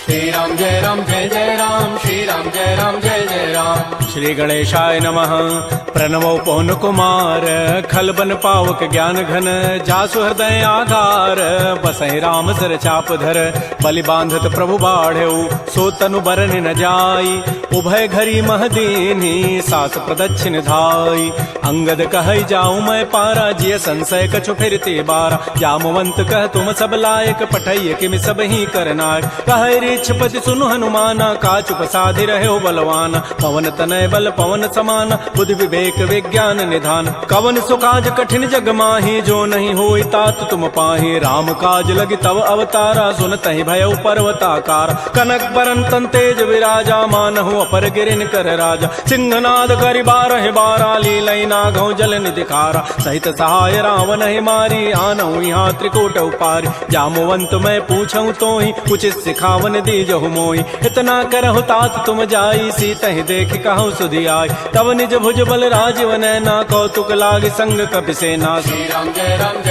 श्री राम जय राम, श्री राम जय जय राम। श्री गणेशाय नमः। प्रणवो पवन कुमार, खल बन पावक ज्ञान घन, जासु हृदय आधार, बसहि राम सर चाप धर। बलि बांधत प्रभु बाढ़ऊ, सो तनु बरन न जाई, उभय घरी महदीनी, सास प्रदक्षिण धाई। अंगद कहई जाऊं मैं पारा, जिय संशय कछु फिरते बारा। जामवंत कह तुम सब लायक, पठैय किमि सब ही करनायक। कहै रीछपति सुनु हनुमाना, काचुप साधि रहे बलवाना। पवन तनय बल पवन समाना, बुद्धि विवेक विज्ञान निधान। कवन सुकाज कठिन जग माही, जो नहीं होई तात तुम पाही। राम काज लगी तव अवतारा, सुनतहि भयउ पर्वताकार। कनक बरन तन तेज विराजा, मानहु अपर गिरिन कर राजा। सिंहनाद करि बारहि बारा, लीलई नागौ जल निधि खारा। सहित सहाय रावण ही मारी, आनहु यहाँ त्रिकूट उपारी। जामवंत मैं पूछऊं तोहि, उचित सिखावन दीजहु मोहि। इतना करहु तात तुम जाई, सीतहि देखि कहु सुधि आई। तब निज भुज बल राजीव नैना, कौतुक लाग संग कपिसेना। श्री राम जय राम,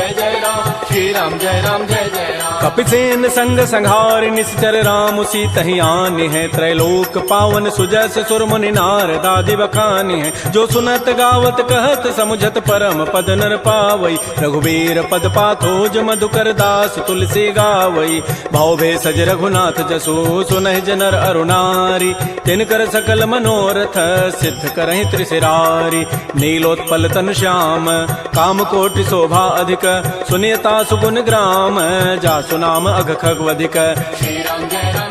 श्री राम जय जय राम। कपिसेन संग संहार, निश्चर राम सीतहि आनि है। त्रैलोक पावन सुजस सुर मुनि नारद आदि बखानि है। जो सुनत गावत कहत समुझत, परम पद नर पावई। रघुबीर पद पाथोज मधुकर दास, तुलसी गावई। भाव भेषज रघुनाथ जसु, सुनहि जनर अरुणारी। तिनकर सकल मनोरथ, सिद्ध करहि त्रिशिरारी। नीलोत्पल तन श्याम, काम कोटि शोभा अधिक। सुनियता सुगुण ग्राम, जासु नाम अघ खगवधिक। श्री राम जय राम,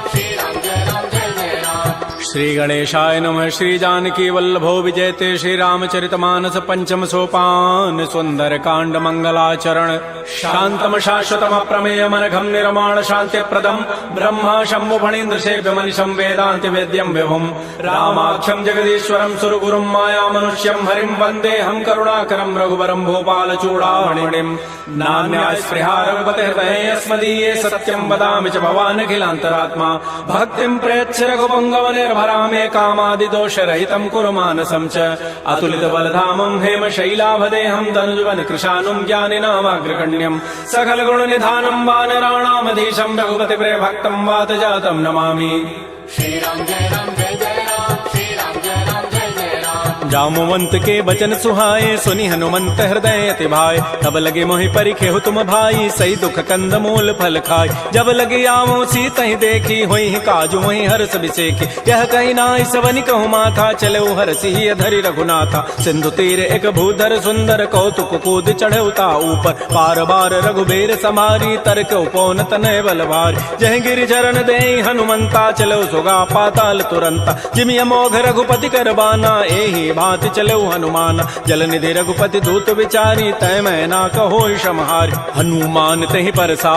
श्री राम जय जय राम। श्री गणेशाय नमः। श्री जानकी वल्लभो विजयते, श्री रामचरितमानस पंचम सोपान। सुंदर कांड मंगलाचरण, शांतम शाश्वतम प्रमेयम अनघम निर्माण शांति प्रदम। ब्रह्मा शंभु फणीन्द्र सेव्य मनिषं, वेदांत वेद्यम विभुम। रामाख्यम जगदीश्वरम सुरगुरुम, माया मनुष्यम हरिम। वंदे हम करुणाकरम रघुवरम, भोपाल चूड़ामणिम। नान्या स्पृहा रघुपते हृदये, अस्मदीये सत्यम वदामि च भवान् अखिलान्तरात्मा। भक्तिं प्रयच्छ रघुपंगव निर्भरामे, कामादि दोष रहितं कुरु मानसं च। अतुलित बलधामं हेम शैलाभदेहं, तनुजवन कृशानुं ज्ञानिनामाग्रगण्यम्। सकल गुण निधानं वानराणामधीशं, रघुपति प्रिय भक्तं वात जातं नमामि। श्री राम जय राम, श्री राम जय जय राम। जामवंत के बचन सुहाए, सुनि हनुमंत हृदय अति भाए। तब लगे मोहि परिखेहु तुम भाई, सही दुख कंद मूल फल खाय। जब लगे आवो सीतहि देखी, होई काजु मोहि हर्ष बिसेखी। यह कही नाई सवनि कहु माथा, चले हरषि धरि रघुनाथा। सिंधु तीर एक भूधर सुंदर, कौतुक कूद चढ़े ता ऊपर। पार बार रघुबीर समारी, तर्क उपौन तनय बल भारी। जह गिरि चरण देहि हनुमंता, चलो सुगा पाताल तुरंता। जिमि अमोघ रघुपति कर बाना, एहि भांति चलो हनुमान। जल निधि रघुपति दूत विचारी, तय मैं ना कहो क्षमहारी। हनुमान तहि परसा,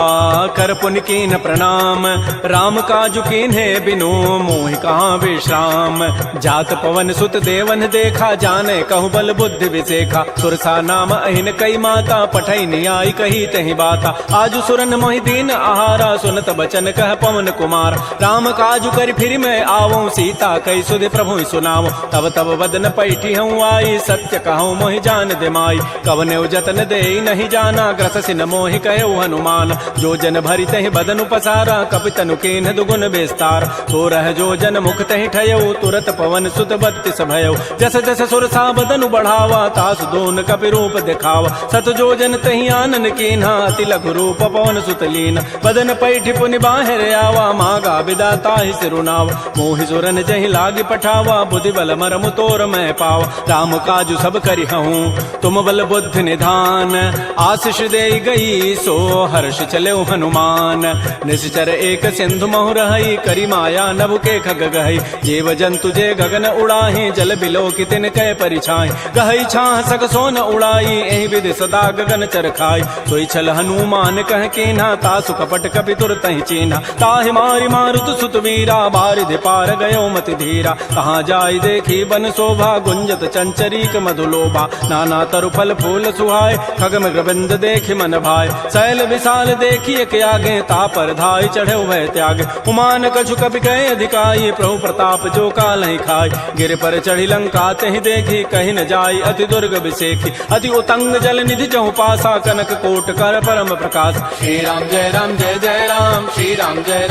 कर पुनि कीन्ह प्रणाम। राम काजु कीन्हे बिनु, मोहि कहाँ विश्राम। जात पवन सुत देवन देखा, जाने कहु बल बुद्धि विसेखा। सुरसा नाम अहिन कई माता, पठई नियाई कही तहि बाता। आजु सुरन मोहि दीन आहारा, सुनत बचन कह पवन कुमार। राम काजु करि फिर मैं आवो, सीता कई सुधि प्रभु सुनावो। तब तब वदन पैठी हूँ आई, सत्य कहूँ मोहि जान दे माई। कवने जतन दे नहीं जाना, ग्रस सिन मोहि कहो हनुमान। जो जन भरि तहि बदन उपसारा, कपि तनु कीन्ह दुगुन विस्तार। तो रह जो जन मुख तहि ठयऊ, तुरत पवन सुत बत्तिस भयऊ। जस जस सुरसा बदनु बढ़ावा, तासु दोन कपि रूप दिखावा। सत जो जन तहि आनन कीन्हा, अति लघु रूप पवन सुत लीन। बदन पैठि पुनि बाहिर आवा, मागा विदा ताहि सिरुनावा। मोहि सुरन जहि लागी पठावा, बुद्धि बल मरमु तोर मैं पावा। राम काजु सब करि हूँ, तुम बल बुद्धि निधान। आशीष दे गई, सो हर्ष चले हनुमान। निश्चर एक सिंधु महु रहई, करी माया नभ के खग गहई। जीव जंतु जे गगन उड़ाही, जल बिलो की तिन कै परिछाई। गहई छाह सक सोन उड़ाई, एहि विधि सदा गगन चरखाई। सोई छल हनुमान कह कीन्हा, तासु कपट कपि तुरतहि चीन्हा। ताहि मारि मारुत सुत वीरा, बारिधि पार गयो मति धीरा। कहाँ जाय देखी बन शोभा, गुंजत चंचरीक मधुलोभा नाना तरु फल फूल सुहाय खग मृगबिंद देखि मन भाय शैल विशाल देखिए के आगे तापर धाय चढ़े भय त्याग उमान कछु कपि कहे अधिकाई प्रभु प्रताप जो काल ही खाय गिर पर चढ़ी लंका तहि देखी कहीं न जाय अति दुर्ग विसेखी अति उतंग जल निधि चहु पासा कनक कोट कर परम प्रकाश श्री राम जय जय राम श्री राम जय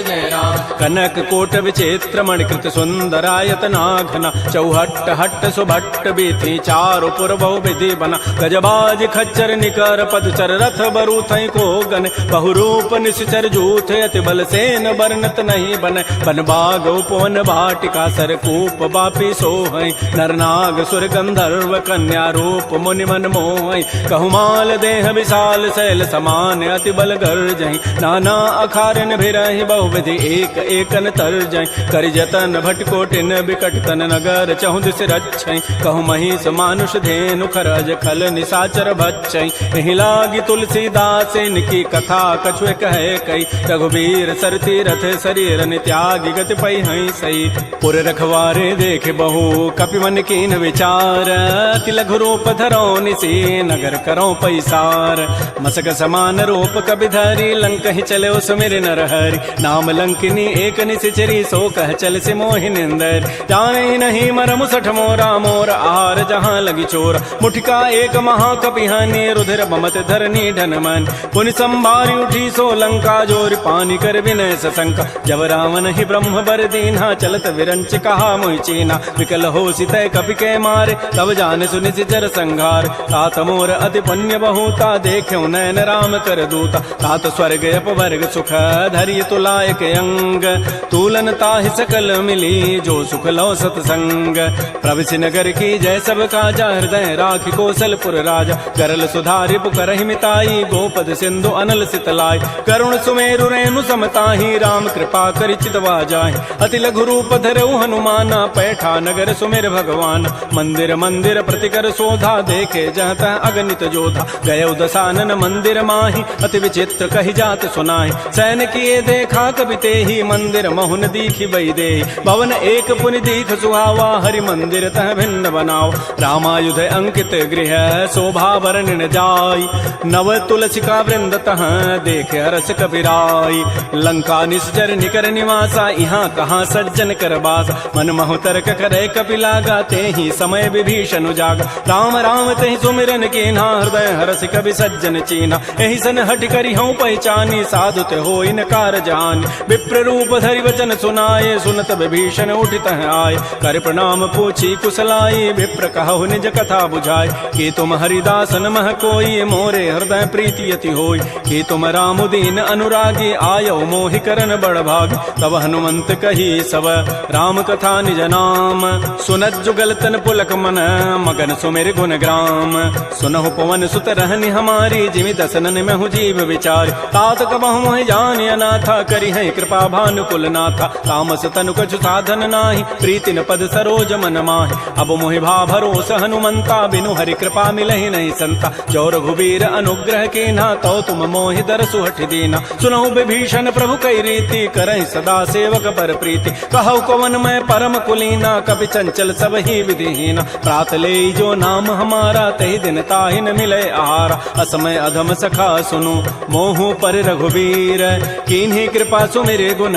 जय राम कनक कोट विचित्र मणिकृत सुंदरायतना घना चौहट्ट हट्ट सुभट्ट बीथी चारु पुर बहु विधि बना गजबाज खच्चर निकर पदचर रथ बरु थई को गन बहुरूप निश्चर जूथ अति बल सेन वर्णत नहीं बन बन बाग उपवन भाटिका सरकूप बापी सोहई नरनाग सुर गंधर्व कन्या रूप मुनि मन मोहई कहुमाल देह विशाल शैल समान अति बल गर्जहि नाना अखारन भिरहि बहुविधि एक एकन तरजहि कर जतन भटकोटिन बिकट तन नगर चहु दिस रक्षहि कहु महिष मानुष धेनु खरज खल निशाचर भक्षहि एहि लागी तुलसीदास इनकी कथा कछु कहे कई रघुबीर सरती रथ शरीर त्यागी गति पै हई सही पुर रखवारे देख बहु कपि मन कीन विचार अति लघु रूप धरो निसी नगर करो पैसार मसक समान रूप कबि धरी लंक ही चले सुमिर नर हरि नाम लंकिनी एक निशिचरी सो कह चल से मोहि निंदर जाने नहीं मर मुसठ मोरा मोर आहार जहाँ लगी चोर मुठिका एक महाकपिहानी रुधिर बमत धरनी ढन मन पुनि संभारी उठी सो लंका जोर पानी कर विनय सशंका जब रावण ही ब्रह्म बर दीन्हा चलत विरंच कहा मोहि चीना विकल हो सितय कपि के मारे तब जान सुनि सिचर संघार तात मोर अति पुण्य बहुता देख्यो नयन राम कर दूता तात स्वर्ग अपवर्ग सुख धरिय तुलायक अंग तूलन ताहि सकल मिली जो सुख लो सतसंग प्रविशि नगर की जय सब काजा हृदय राखि कौशलपुर राजा करल सुधारि पुकरहि मिताई गोपद सिंधु अनल सितलाई करुण सुमेरु रेणु समताहि राम कृपा करि चितवा जाहि अति लघु रूप धरऊ हनुमाना पैठा नगर सुमेर भगवान मंदिर मंदिर प्रतिकर शोधा देखे जहत अगणित जोधा गय दसानन मंदिर माही अति विचित्र कही जात सुनाहि सैन किए देखा कवि तेहि मंदिर महुन दीखि बई दे भवन एक पुनि दीख सुहावा हरि मंदिर तह भिन्न बनाओ रामायुध अंकित गृह शोभा वर्णन जाय नव तुलसिका वृंद तह देख हरस कपिराई लंका निश्चर निकर निवासा यहाँ कहाँ सज्जन कर बास मन महु तर्क करे कपिलागा ते ही समय विभीषण जागा राम राम ते सुमिरन कीन्हा हृदय हरस कवि सज्जन चीना एहि सन हट करी हूँ पहचानी साधु ते हो इनकार जान विप्र रूप धरि वचन सुनाए सुनत विभीषण उठित आए कर प्रणाम पूछी कुशलाई विप्र कहु निज कथा बुझाए कि तुम हरिदासन मह कोई मोरे हृदय प्रीति अति होय कि तुम राम दीन अनुरागी आयो मोहि करन बड़ भाग तब हनुमंत कही सब राम कथा निज नाम सुनत जुगल तन पुलक मन मगन सुमिर गुण ग्राम सुनहु पवन सुत रहनि हमारी जिमि दसनन में हूँ जीव विचार तात कबहु मोहि जान अनाथा करी है कृपा भानुकुल नाथा तामस तनु कछु साधन नाही प्रीति न पद सरोज मन माहि अब मोहि भा भरोस हनुमंता बिनु हरि कृपा मिलहि नहीं संता जो रघुबीर अनुग्रह कीन्हा तो तुम मोहि दरसु हठि दीना सुनहु विभीषण प्रभु कई रीति करहि सदा सेवक पर प्रीति कहु कवन मैं परम कुलीना कपि चंचल सब ही विधिहीना प्रात ले जो नाम हमारा तहि दिन ताहि न मिले आहारा असमय अधम सखा सुनु मोहु पर रघुबीर कीन्ही कृपा सुमिरे गुण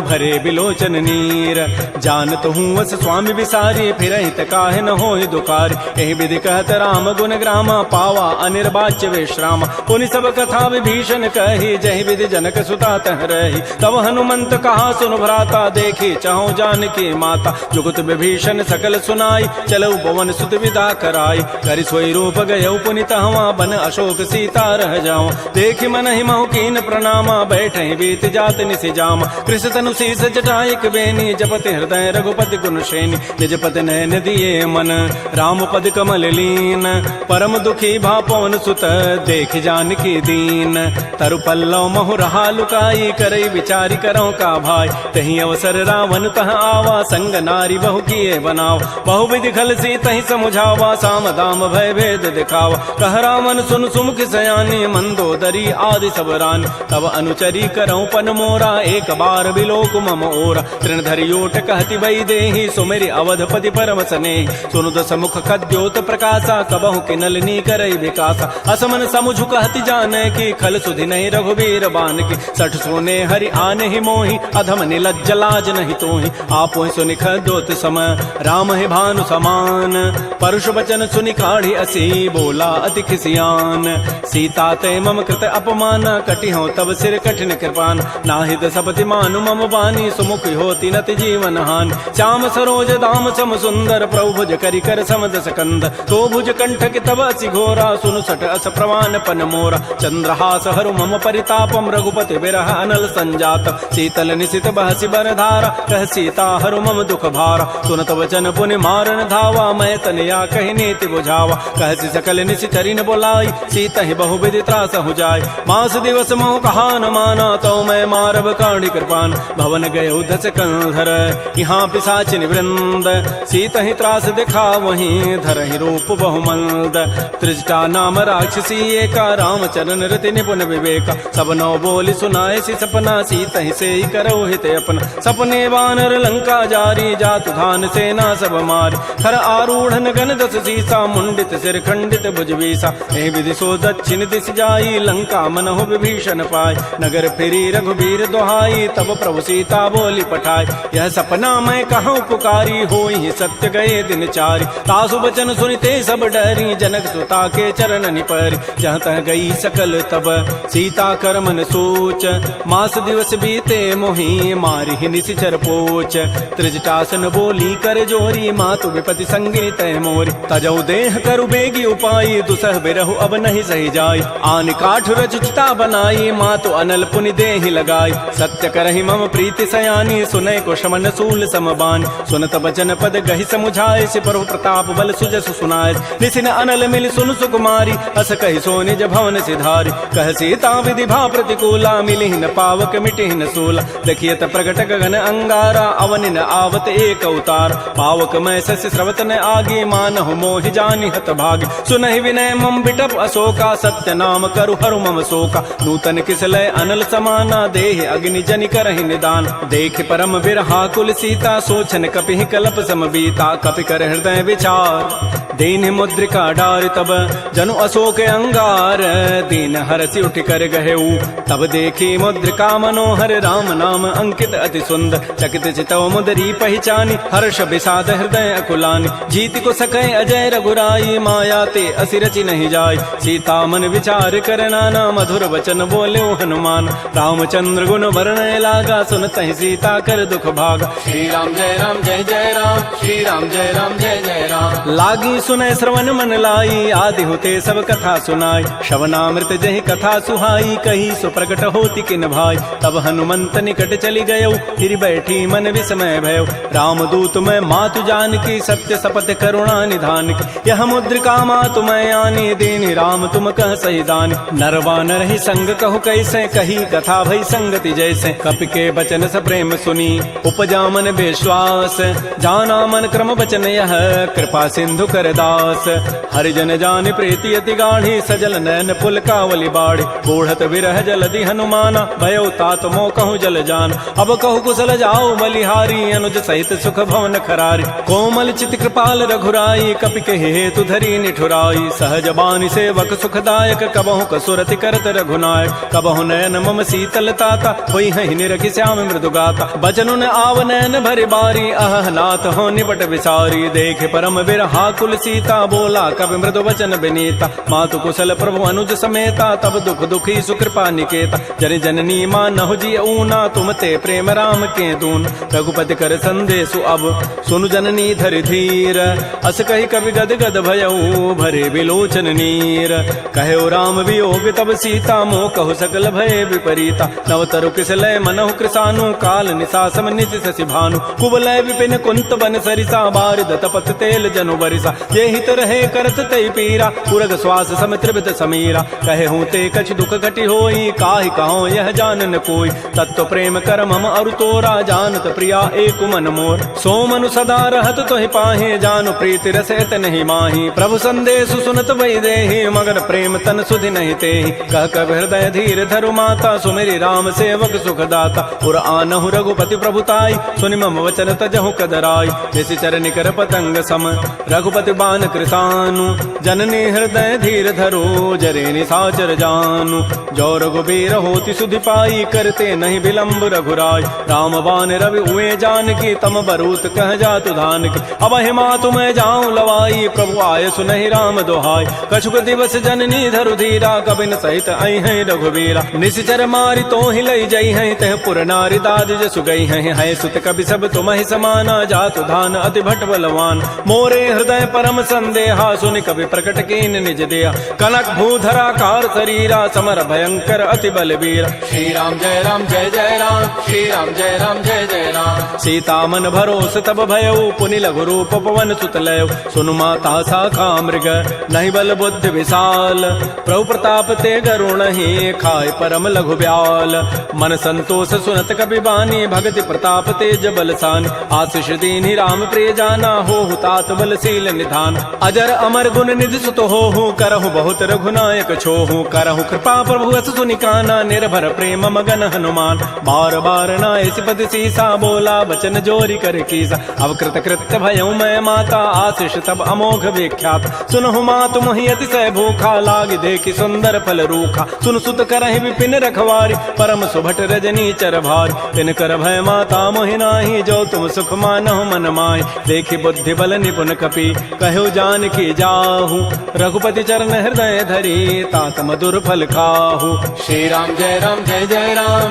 भरे बिलोचन नीर जानत हूँ वस स्वामी विसारी फिर हित काहे न होहि दुखारी एहि विधि कहत राम गुण ग्रामा पावा अनिर्वाच्य विश्राम पुनि सब कथा विभीषण कही जहि विधि जनक सुता तह रही तब हनुमंत कहा सुन भ्राता देखी चाहो जानकी माता जुगत विभीषण सकल सुनाई चलऊ पवन सुत विदा कराई करि सोई रूप गयऊ पुनि तहवा बन अशोक सीता रह जाओ देखि मन ही महु कीन प्रणामा बैठे बीत जात निसि जामा कृष तनु शीस जटाइक बेनी जपति हृदय रघुपति गुण श्रेणी निजपति नयन दिए मन राम पद कमल लीन परम दुखी भा पवन सुत देख जानकी दीन तरु पल्लव महु रहा लुकाई करई विचारी करो का भाई तही अवसर रावण तह आवा संग नारी बहु किए बनाव बहु विधि खल सी तही समुझावा साम दाम भय भेद दिखावा कह रावण सुन सुमुख सयानी मंदोदरी आदि सब रानी तब अनुचरी करऊं पन मोरा एक पार बिलोक मम ओर तृणधरियोट कहति वै देहि सुमेरि अवधपति परम स्नेहि सुनु दस मुख खद्योत प्रकाशा कबहु किनलनी करई विकासा असमन समुझ कहति जाने की खल सुधि नहीं रघुबीर बान की सठ सोने हरि आने ही मोहि अधम निलज्ज लाज नहीं तोहि आपो सुनि खद्योत सम राम है भानु समान परुष वचन सुनि काढ़ी असी बोला अति खिसियान सीता ते मम कृत अपमान कटि हो तब सिर कठिन कृपान नाहित सपति मानु मम बानी सुमुख होती नति जीवन हान श्याम सरोज दाम सम सुंदर प्रभु भुज करि कर सम दस कंद तो भुज कंठ कि तब असि घोरा सुनु सठ अस प्रवान पन मोरा चंद्रहास हरु मम परितापम रघुपति बिरह अनल संजात शीतल निशित बहसि बर धारा कह सीता हरु मम दुख भारा सुनत वचन पुनि मारन धावा मैं तनया कहि नीति बुझावा कहसि सकल निशि चरिन बोलाई सीता ही बहु विधि त्रास हो जाय मास दिवस मोह कहा न माना तो मैं मारब काढ़ी कृपान भवन गए उधस कंधर यहाँ पिशाचिन वृंद सीता ही त्रास दिखा वहीं धर ही रूप बहुमंद त्रिजटा नाम राक्षसी एका रामचरण रति निपुण विवेका सब नौ बोली सुनाए सी सपना सीता ही से ही करो हित अपना सपने वानर लंका जारी जातु धान सेना सब मारी खर आरूढ़ गन दस सीसा मुंडित सिर खंडित भुजवीसा ए विधि सो दक्षिण दिश जाई लंका मनहु विभीषण पाय नगर फिरी रघुबीर दोहाई तब प्रभु सीता बोली पठाई यह सपना मैं कहूँ पुकारी होई सत्य गए दिन चारी तासु बचन सुनते सब डरी जनक सुता के चरण निपरी जहाँ तह गई सकल तब सीता कर मन सोच मास दिवस बीते मोहि मारी ही निशिचर पोच त्रिजटासन बोली कर जोरी मातु विपति संगे तय मोरी तजौ देह करु बेगी उपाई दुसह बिरहु अब नहीं सही जाय आन काठ रचिता बनाई मातु अनल पुनि देहि लगाई सत्य करहि मम प्रीति सयानी सुनय को शमन सूल समबान सुनत बचन पद गहि समुझाए सि प्रभु प्रताप बल सुजस सुनाय निसिन अनल मिल सुन सुकुमारी अस कहि सो निज भवन सिधारी कह सीता विधि भा प्रतिकूला मिलि न पावक मिटि न सूला देखियत प्रगट गगन अंगारा अवनि न आवत एक अवतार पावक मैं सस स्रवत न आगे मानहु मोहि जानि हत भागी सुनहि विनय मम बिटप अशोका सत्य नाम करु हरु मम शोका नूतन किसलय अनल समाना देह अग्नि जनि करहि निदान देख परम बिरहा कुल सीता सोचन कपि कलप समबीता कपि कर हृदय विचार दीन मुद्रिका डार तब जनु अशोक अंगार दीन हरसि उठ कर गहेऊ तब देखी मुद्रिका मनोहर राम नाम अंकित अति सुंदर चकित चितव मुदरी पहचानी हर्ष विषाद हृदय अकुलानी जीत को सकै अजय रघुराई माया ते असिरचि नहीं जाय सीता मन विचार कर नाना मधुर वचन बोले हनुमान रामचंद्र गुण वर्णय लागा सुनत ही सीता कर दुख भागा श्री राम जय जय राम श्री राम जय जय राम लागी सुनय श्रवण मन लाई आदि होते सब कथा सुनाई श्रवणामृत जहि कथा सुहाई कही सो प्रकट होती किन भाई तब हनुमंत निकट चली गयो फिर बैठी मन विस्मय भयो रामदूत मैं मातु जान की सत्य शपथ करुणा निधान की यह मुद्रिका मातु मैं आनी दीन राम तुम कह सही दान नरवा नर ही संग कहु कैसे कही कथा भई संगति जैसे कपि के बचन स प्रेम सुनी उपजा मन विश्वास जाना मन क्रम बचन यह कृपा सिंधु कर दास हरिजन जान प्रीति अति गाढ़ी सजल नैन पुल कावली बाढ़ी बूढ़त विरह जलधि हनुमाना भयो तात मो कहूँ जल जान अब कहु कुशल जाओ बलिहारी अनुज सहित सुख भवन खरारी कोमल चित कृपाल रघुराई कपि के हेतु धरी निठुराई सहज बानी सेवक सुखदायक कबहु कसुरति करत रघुनायक कबहु नयन मम शीतल ताता होई है निरखि श्याम मृदु गाता बचनुन आव नयन भरि बारी अह नाथ हो निबट विसारी देख परम बिरहा कुल सीता बोला कवि मृदु वचन विनीता मातु कुशल प्रभु अनुज समेता तब दुख दुखी सुकृपा निकेता जन जननी मानहु जी ऊना तुम ते प्रेम राम के दून रघुपति कर संदेशु अब सुनु जननी धरि धीर अस कही कवि गद गद भयऊ भरे विलोचन नीर कहो राम वियोग तब सीता मोह कहु सकल भय विपरीता नवतरु किसलय मनहु कृसानु काल निशासम निशि शशि भानु कुवलय विपिन कुंत बन सरिसा बारिद तपत तेल जनु बरिसा ये हित रहे करत तई पीरा उरग श्वास सम त्रिविध समीरा कहे हूँ ते कछ दुख घटी होई काहि कहो यह जानन कोई तत्व प्रेम कर मम अरु तोरा जानत प्रिया एक मन मोर सो मनु सदा रहत तोहि पाहि जानु प्रीति रसत नहीं माही प्रभु संदेश सुनत वही देहि मगन प्रेम तन सुधि नहीं तेहि कह कब हृदय धीर धरु माता सुमेरी राम सेवक सुख दाता पुर आनहु रघुपति प्रभुताई सुनि मम वचन तजहु कदराई जैसे चरण कर पतंग सम रघुपति बान कृतानु जननी हृदय धीर धरो जरे निसाचर जानु जो रघुबीर होति सुधि पाई करते नहीं विलंब रघुराय राम बान रवि उए जान की तम बरूत कह जातु धान की अब हिमा तुम्हें जाऊं लवाई प्रभु आय सुनहि राम दोहाई कछुक दिवस जननी धरु धीरा कबिन सहित आई है रघुबीरा निश्चर मारी तो ही लई जई है तह पुर नारी दाद जसु गई है सुत कवि सब तुम्हें समाना जातु धान अति भट बलवान मोरे हृदय परम संदेहा सुनि कवि प्रकट कीन निज दिया कनक भूधरा कार शरीरा समर भयंकर अति बलबीर श्री राम जय राम श्री राम जय जय राम सीता मन भरोस तब भयउ पुनि लघु रूप पवन सुत लय सुनु माता साखा मृग नहीं बल बुद्धि विशाल प्रभु प्रताप ते गरुण ही खाय परम लघु ब्याल मन संतोष सुनत कपि बानी भगति प्रताप तेज बलसान आशीष दीनि राम प्रिय जाना हो तात बलशील निधान अजर अमर गुण निधि सुत हो करहु बहुत रघुनायक छोहु करहु कृपा प्रभु अस सुनि काना निर्भर प्रेम मगन हनुमान बार बार नाय सिपति सीसा बोला बचन जोरी कर कीसा अब कृत कृत्य भयउ मैं माता आशीष तब अमोघ विख्यात सुनहु मातु मोहि अतिशय भूखा लागी देखि सुंदर फल रूखा सुन सुत करहि विपिन रखवारी परम सुभट रजनी चर भारी तिन कर भय माता मोहि नाही जो तुम सुख मानहु मन माहि देखि बुद्धि बल निपुण कपि कहु जान की जाहु रघुपति चरण हृदय धरी तात मधुर फल खाहु श्री राम जय राम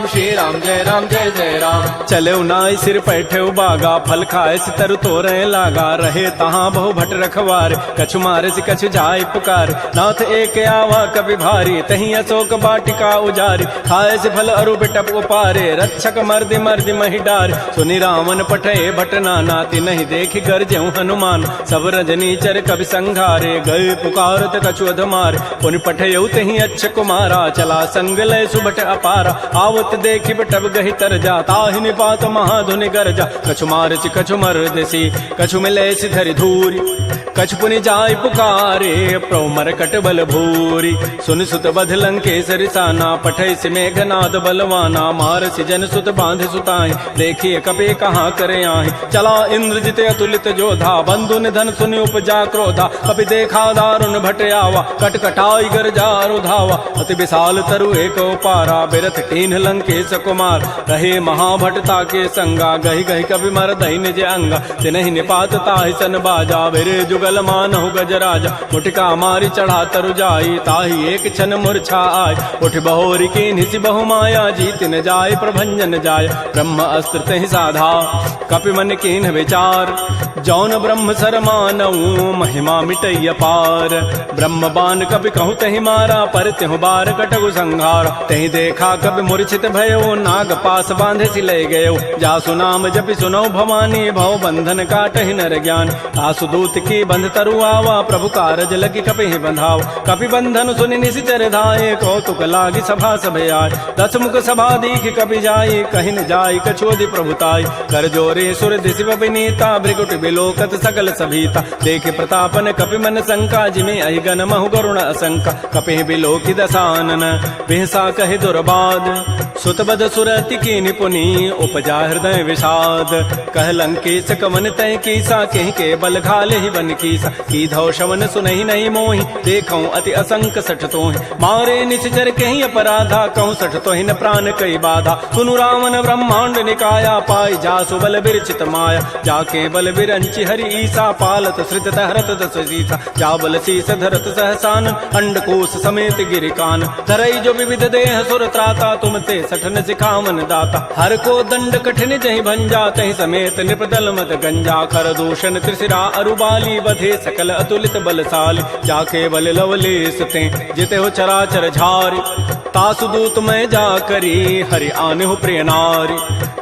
श्री राम जय राम चले नाई सिर पैठे बागा फल खाए सितर तोरे लागा रहे तहाँ बहु भट रखवार कछु मारे से कछु जाय पुकार नाथ एक आवा कभी भारी तही अशोक बाटिका उजारी खाए से फल अरु बिटप उपारे रक्षक मर्दि मर्दि मही डार सुनि रावण पठे भट नाती नहीं देखि गरजेऊ हनुमान सब रजनी चर कवि संघारे गए पुकारत कछु अधमार पुनि पठयऊ तही अच्छ कुमारा चला संग लय सुभट अपारा आवत देखि बटब गहि तर जा ताहि निपात महाधुनि गरजा कछु मारचि कछु मर्दसी कछु मिले धरि धूरी कछु पुनि जाय पुकारे प्रभु मरकट बल भूरी सुन सुत बध लंकेसरि साना पठै से मेघनाद बलवाना मारसि जन सुत बांध सुताई देखिए कपे कहाँ करे आहि चला इंद्रजित अतुलित जोधा बंधु निधन सुनि उपजा क्रोधा कपि देखा दारुण भट आवा कटकटाई गरजारु धावा अति विशाल तरु एक पारा बिरथ कीन्ह लंकेश कुमार रहे महाभटता के संगा गहि गहि कवि मर दहि निज अंगा तिनहि निपात ताहि सन बाजा बिरे जुगल मानहु गजराजा मुटिका मारी चढ़ा तरु जाई ताहि एक क्षण मूर्छा आय उठ बहोरी की निसि बहु माया जीत न जाय प्रभंजन जाय ब्रह्म अस्त्र तहि साधा कपि मन कीन्ह विचार जौन ब्रह्म सर मानऊ महिमा मिटैय पार ब्रह्म बान कपि कहु तहि मारा पर तिहु बार कटगु संहार तहि देखा कपि मूर्छित भयो नाग पास बांधे सि ले गयो जासु नाम जपि सुनौ भवानी भव बंधन काटहि नर ज्ञान आसु दूत की बंध तरु आवा प्रभु कारज लगी कपि बंधाव कपि बंधन सुनि निशिचर धाये कौतुक लागी सभा सभे आय दस मुख सभा दीख कपि जाई कहि न जाई कछोदि प्रभुताई कर जोरे सुर दिशि विनीता भृगुट बिलोकत सकल सभीता देखे प्रतापन कपि मन शंका जिमे अहिगन महु गरुण असंका कपि बिलोकि दसानन बिहसा कहि दुर्बाद सुतबद सुरति की निपुनी उपजा हृदय विषाद कह लंकेश कवन तय कीसा कहि के बल घाले ही बन कीसा की धौ शवन सुनहि नहीं मोहि देखौ अति असंक सठ तोहि मारे निश्चर कहि अपराधा कहूँ सठ तोहि न प्राण कई बाधा सुनु रावण ब्रह्मांड निकाया पाई जासु बल बिरचित माया जाके बल बिरंचि हरि ईसा पालत सृत हरत दस सीसा जा बल शीस धरत सहसान अंडकोश समेत गिरिकान धरई जो विविध देह सुर त्राता तुम ते सठन सिखावन दाता हर को दंड कठिन जहि भंजा तहि समेत निपदल मत गंजा कर दूषण त्रिशिरा अरुबाली बधे सकल अतुलित बलशाली जाके बल लवलेस ते जिते हो चराचर झारी तासु दूत मैं जा करी हरि आने हो प्रिय नारी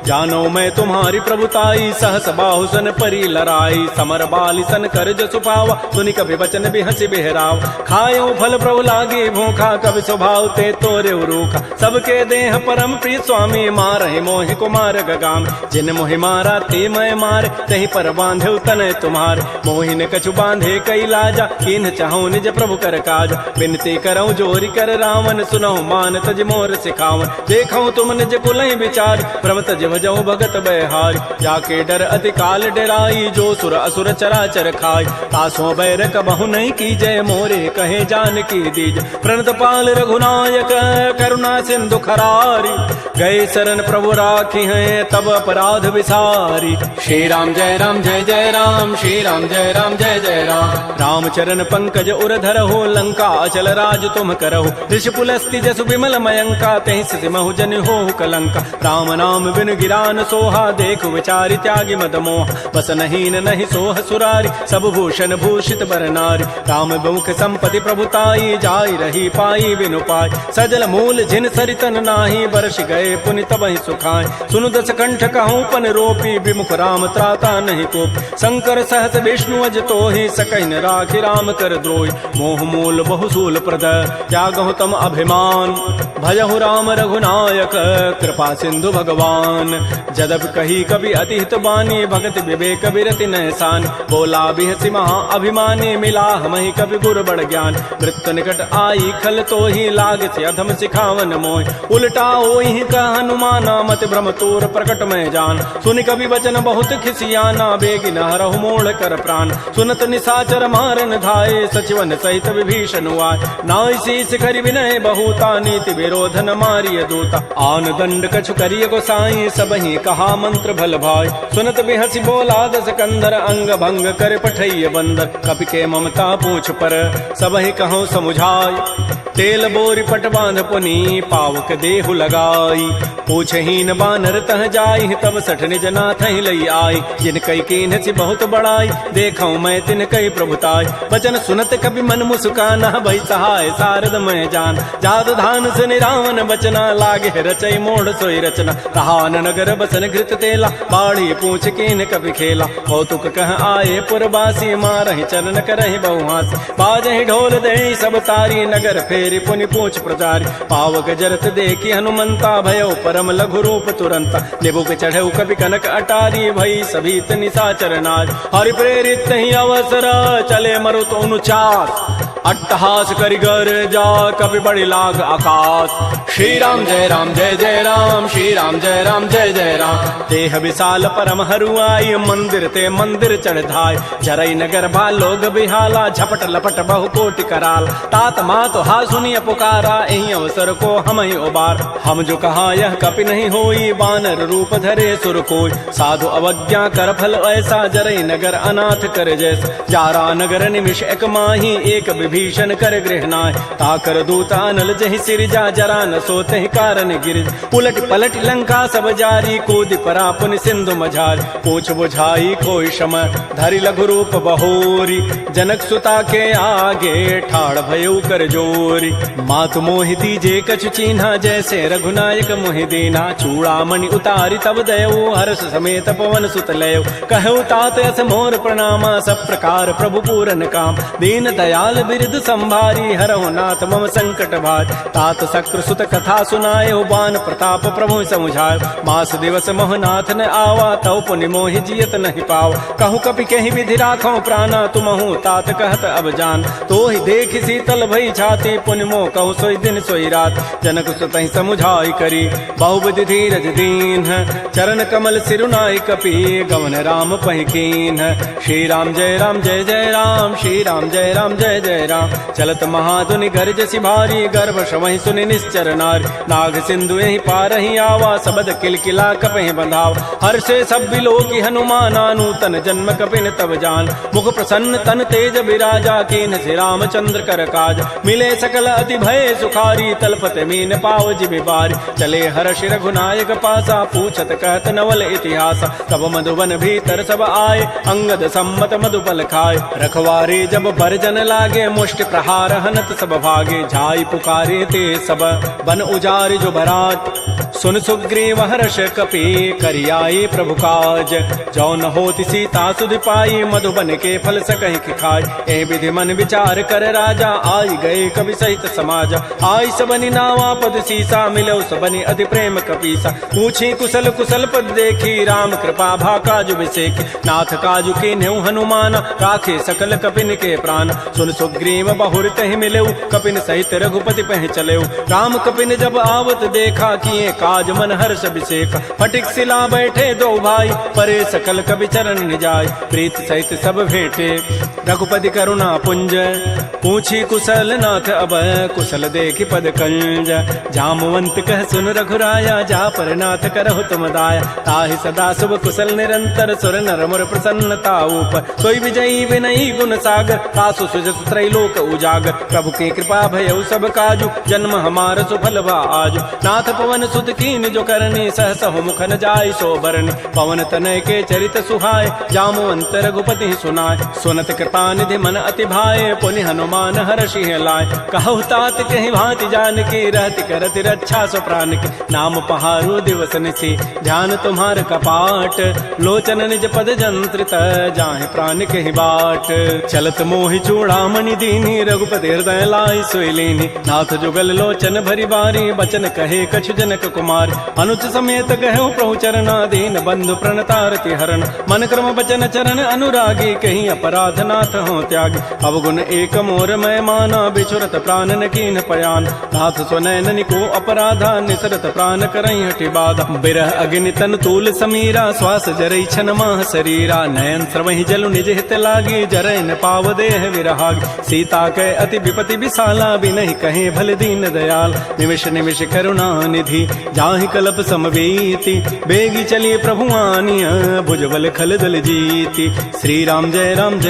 जानो मैं तुम्हारी प्रभुताई, सहस बाहु सन परी लराई, समर बाली सन कर जसु पावा, सुनि कभी वचन भी हंसी बिहराव, खायो फल प्रभु लागे भूखा, कभी स्वभाव ते तोरे रूखा, सबके देह परम प्रिय स्वामी, मारहि मोहि कुमार गगाम, जिन मोहि मारा ते मैं मारे, तही पर बांधे तनय तुम्हारे, मोहि ने कछु बांधे कई लाजा, कीन्ह चाहूं निज प्रभु कर काज, बिनती करऊं जोरी कर रावण, सुनहु मान तज मोर सिखावन, देखऊं तुम निज कुलहि विचार, प्रभ तज भजऊं भगत बहारी, जाके डर अति काल डराई, जो सुर असुर चराचर खाई, तासों बैर कबहु नहीं की जय, मोरे कहे जान की दीज, प्रणत पाल रघुनायक करुणा सिंधु खरारी, गए शरण प्रभु राखी हैं तब अपराध विसारी, श्री राम जय राम, श्री राम जय जय राम, राम चरण पंकज उर धरहु, लंका अचल राज तुम करहु, ऋषि पुलस्ति जसु विमल मयंका, तहि सिमहु जन हो कलंका, राम नाम बिन गिरान सोहा, देखु विचारि त्यागी मद मोह, बस नहीं नहीं सोह सुरारी, सब भूषण भूषित बर नारी, राम मुख संपत्ति प्रभुताई, जाई रही पाई बिनु पाई, सजल मूल जिन सरितन नाही, वर्ष गए पुनि तबहि सुखाय, सुनु दस कंठ कहूँ पन रोपी, विमुख राम त्राता नहीं कोप, शंकर सहस विष्णु अज तोहि, सकहि न राखि राम कर द्रोही, मोह मूल बहुसूल प्रद त्यागहु तम अभिमान, भजहु राम रघुनायक कृपा सिंधु भगवान, जदब कही कभी अतिहित बानी, भगत विवेक बिरति नहसान, बोला बिहसि महा अभिमानी, मिला हमहि कभी गुर बड़ ज्ञान, मृत्यु निकट आई खल तो ही, लाग से अधम सिखावन मोहि, उल्टा ओहि कह हनुमाना, मत भ्रम तोर प्रकट में जान, सुनि कभी वचन बहुत खिसियाना, बेगी न हरहु मोड़ कर प्राण, सुनत निशाचर मारन धाये, सचिवन सहित विभीषण आए, नाई शीस खरि विनय बहुता, नीति विरोध न मारिय दूता, आन दंड कछु करिय गोसाई, सबहि कहा मंत्र भल भाई, सुनत बिहसि बोला दस कंधर, अंग भंग कर पठैय बंदर, कपि के ममता पूछ पर सबहि कहूँ समुझाई, तेल बोरी पट बांध पुनी, पावक देहु लगाई, पूछहीन बानर तह जाई, तब सठ निज नाथ ही लई आई, जिन कई कीन्ह सी बहुत बड़ाई, देखऊं मैं तिन कई प्रभुताई, वचन सुनत कभी मन मुस्काना, भई सहाय सारद मैं जान, जात धान से निरावन बचना, लागे रचई मोड़ सोई रचना, तहान नगर बसन घृत तेला, बाढ़ी पूछ कीन्ह कभी खेला, कौतुक कह आए पुरबासी, मारहि चरण करहि बहुहास, बाजहि ढोल दे सब तारी, नगर फेरि पुनि पूछ प्रचारी, पावक जरत देखी हनुमंता, भयो परम लघु रूप तुरंता, निबुक चढ़ऊ कभी कनक अटारी, भई सभीत निशाचर नाज, हरि प्रेरित ही अवसर, चले मरुत अनुचास, अट्टहास करिगर जा कभी बड़ी लाग आकाश, श्री राम जय राम, श्री राम जय जय राम, देह विशाल परम हरुआई, मंदिर ते मंदिर चढ़ धाय, जरई नगर भालोग बिहाला, झपट लपट बहु कोटि कराल, तात मात हा सुनिय पुकारा, एहि अवसर को हम ही उबार, हम जो कहा यह कपि नहीं होई, बानर रूप धरे सुर कोई, साधु अवज्ञा कर फल ऐसा, जरई नगर अनाथ कर जैसा, जारा नगर निमिष एक माही, एक विभीषण कर गृह नाय, ताकर दूता अनल जहि सिरजा, जरा न सोते ही कारण गिरिज, उलट पलट लंका सब जारी, कूद परा पुनि सिंधु मझारी, पूछ बुझाई कोई शम, धरि लघु रूप बहोरी, जनक सुता के आगे ठाड़ भयउ कर जोरी, मातु मोहि दीजे कछु चीन्हा, जैसे रघुनायक मोहि दीना, चूड़ामणि उतारी तब दयऊ, हर्ष समेत पवन सुत लयऊ, कहऊ तात अस मोर प्रणामा, सब प्रकार प्रभु पूरन काम, दीन दयाल बिरद संभारी, हरहु नाथ मम संकट भारी, तात शक्र सुत कथा सुनाए, बान प्रताप प्रभु समुझाय, मास दिवस मोहनाथ न आवा, तव पुनि मोहि जियत नहीं पावा, कहूँ कपि कहीं विधि राखो प्राणा, तुमहु तात कहत अब जान, तो ही देख शीतल भई छाती, पुनि मोह कहूँ सोई दिन सोई रात, जनक सुत ही समुझाई करी, बहुविधि धीरज दीन, चरण कमल सिरुनाई कपि, गवन राम पहि कीन, श्री राम जय राम, श्री राम जय जय राम, चलत महाधुनि गर्जसि भारी, गर्भ श्रवहि सुनि निश्चर नारी, नाग सिंधु यही पार ही आवा, सबद किलकिला कपहि बंधाव, हर्षे सब बिलोकी हनुमाना, नूतन जन्म कपिन तब जान, मुख प्रसन्न तन तेज विराजा, कीन्ह से रामचंद्र कर काज, मिले सकल अति भय सुखारी, तलपत मीन पाव जिमि बारी, चले हर्ष रघुनायक पासा, पूछत कहत नवल इतिहास, तब मधुवन भीतर सब आए, अंगद सम्मत मधुपल खाए, रखवारे जब भरजन लागे, मुष्टि प्रहार हनत सब भागे, झाई पुकारे ते सब बन उजारि जो बरात, सुन सुग्रीव हर्ष कपि करियाई प्रभु काज। जो न होती सीता सुध पाई मधुबन के फल सकहि की खाय। ए विधि मन विचार कर राजा आई गए कवि सहित समाज। आई सबनि नावा पद सीसा मिलो सबनि अति प्रेम कपीसा। पूछी कुशल कुशल पद देखी राम कृपा भा काजु विसेखी। नाथ काजु के नेउ हनुमान राखे सकल कपिन के प्राण। सुन सुग्रीव बहुर तहि मिलेउ कपिन सहित रघुपति पह चलेउ। राम कपिन जब आवत देखा किए काज मन हर्ष अभिषेक। फटिक सिला बैठे दो भाई परे सकल कवि चरण निजाय। प्रीत सहित सब भेंटे रघुपति करुणा पुंज। पूछी कुशल नाथ अब कुशल देखी पद कंज। जामवंत कह सुन रघुराया जा पर नाथ करहु तुम दाया। ताहि सदा शुभ कुशल निरंतर सुर नर मुर प्रसन्नता ऊपर। सोई विजयी विनयी गुण सागर तासु सुजस त्रैलोक उजागर। प्रभु की कृपा भयउ सब काजु जन्म हमार सुफल भा आजु। नाथ पवन सुत कीन जो करनी सहस हो मुखन जाय सो बरनी। पवन तनय के चरित सुहाय जामवंत रघुपति सुनाय। सुनत कृपा निधि मन अति भाए पुनि हनुमान हर्षि लाय। कहु तात कहि भांति जानकी रहति करति रक्षा सो प्राण की। नाम पहारो दिवस निशि ध्यान तुम्हार कपाट। लोचन निज पद जंत्रित जाहि प्राण कहि बाट। चलत मोहि चूड़ामणि दीनी रघुपति हृदय लाई सोई लीनी। नाथ जुगल लोचन भरी बारी बचन कहे कछु जनक कुमार। अनुच समेत कहो प्रभु चरणाधीन बंधु प्रणतारति हरण। मन क्रम बचन चरण अनुरागी कहीं अपराध नाथ हो त्यागी। अवगुण एक मोर मैं माना बिछुरत प्राण न कीन पयान। नाथ स्वनयन को अपराधा निसरत प्राण करई हटि बाधा। बिरह अग्नि तन तूल समीरा श्वास जरई छन माह शरीरा। नयन स्रवहि जलु निज हित लागी जरय न पाव देह विरहागी। सीता के अति विपति विशाला बिनहि कहे भल दीन दयाल। निमिष निमिष करुणा निधि जाहि कल्प समवेति। बेगी चलिए प्रभु आनिया भुजबल खल दल जीति। श्री राम जय राम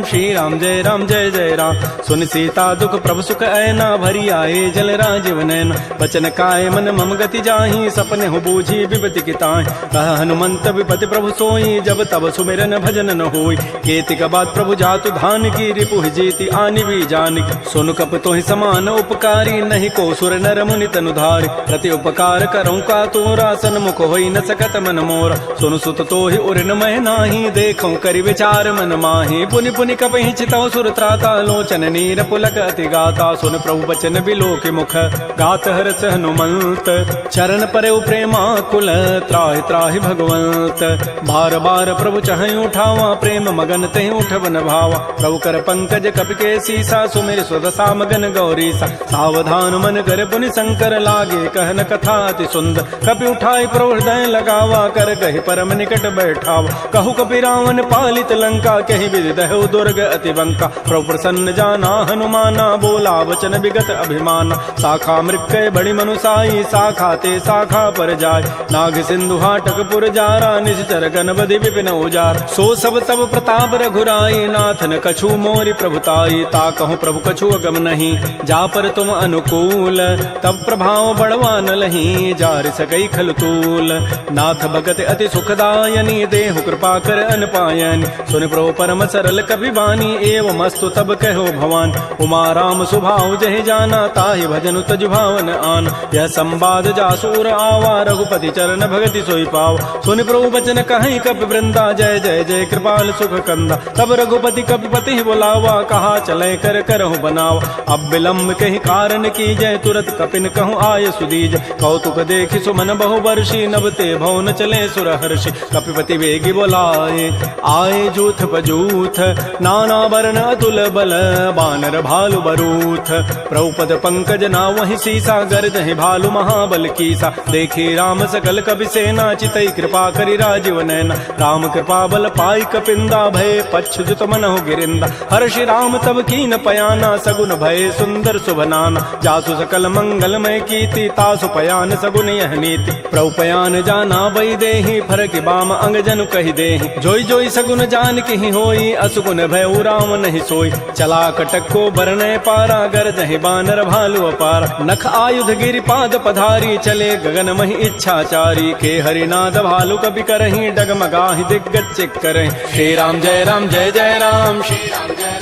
श्री राम जय जय राम। सुन सीता दुख प्रभु सुख ऐना भरी आए जल राजीव नैना। बचन काय मन मम गति जाहि सपने हो बूझी विपति की ताहि। कह हनुमंत विपति प्रभु सोई जब तब सुमिरन भजन न होई। केति का बात प्रभु जातु धान की रिपुहि जीति आनि भी जानकी। सुन कप तोहि समान उपकारी नहीं को सुर नर मुनि तनुधारि। प्रति उपकार करऊँ का तोरा सन्मुख होई न सकत मन मोरा। सुन सुत तोहि उरिन मह नाही देखऊँ करि विचार मन माहि। पुनि पुनि कपहि चितौ सुर त्राता लोचन नीर पुलक अति गाता। सुन प्रभु बचन बिलो के मुख गात हरस हनुमंत। चरण परेउ प्रेमाकुल त्राहि त्राहि भगवंत। बार बार प्रभु चहई उठावा प्रेम मगन तहि उठवन भावा। प्रभु कर पंकज कपि के सीसा सुमिर सुदशा मगन गौरीसा। सावधान मन कर पुनि शंकर लागे कहन कथा अति सुंदर। कपि उठाई प्रभु हृदय लगावा कर कहि परम निकट बैठावा। कहु कपि रावण पालित लंका कहि विधि दहु दुर्ग अति बंका। प्रभु प्रसन्न जाना हनुमाना बोला वचन विगत अभिमाना। शाखा मृक्कय बड़ी मनुसाई शाखा ते शाखा पर जाय। नाग सिंधु हाटक पुर जारा निश्चर गणपति विपिन उजार। सो सब तब प्रताप रघुराई नाथ न कछु मोरि प्रभुताई। ता कहूँ प्रभु कछु अगम नहीं जा पर तुम अनुकूल। तब प्रभाव बढ़वा न लही जार सकई खल तूल। नाथ भगत अति सुखदायनी देहु कृपा कर अनपायनी। सुन प्रभु परम सरल कपि बानी एवं मस्तु तब कहो भवान। उमा राम सुभाव जहि जाना ताहि भजनु तज भावन आन। यह संवाद जासूर आवा रघुपति चरण भगति सोई पाव। सुन प्रभु बचन कहीं कप वृंदा जय जय जय कृपाल सुख कंदा। तब रघुपति कपिपति बुलावा कहा चले कर करहु बनावा। अब विलम्ब कहीं कारण की जय तुरत कपिन कहूँ आय सुदीज। कौतुक देखि सुमन बहु वर्षी नभते भवन चले सुर हर्षि। कपिपति वेगी बोलाए आए जूथ बजूथ। नाना वर्ण अतुल बल बानर भालु बरूथ। प्रभुपद पंकज ना वही सीसा गर्दहि भालु महाबल कीसा। देखी राम सकल कपि सेना चितई कृपा करि राजीव नैना। राम कृपा बल पाई कपिंदा भय पच्छुत मनहु गिरिंदा। हर्षि राम तब कीन पयाना सगुन भय सुंदर शुभनाना। जासु सकल मंगलमय कीति तासु पयान सगुन यह नीति। प्रभु पयान जाना बई देहि फरक बाम अंग जनु कहि देहि। जोई जोई सगुन जान की होई असुगुन भय राम नहीं सोई। चला कटक को बरने पारा गरजहि बानर भालु अपार। नख आयुध गिरि पाद पधारी चले गगन महि इच्छाचारी। के हरिनाद भालु कपि करहि डगमगाहि दिग्गज चिक करहि। श्री राम जय जय राम श्री राम जय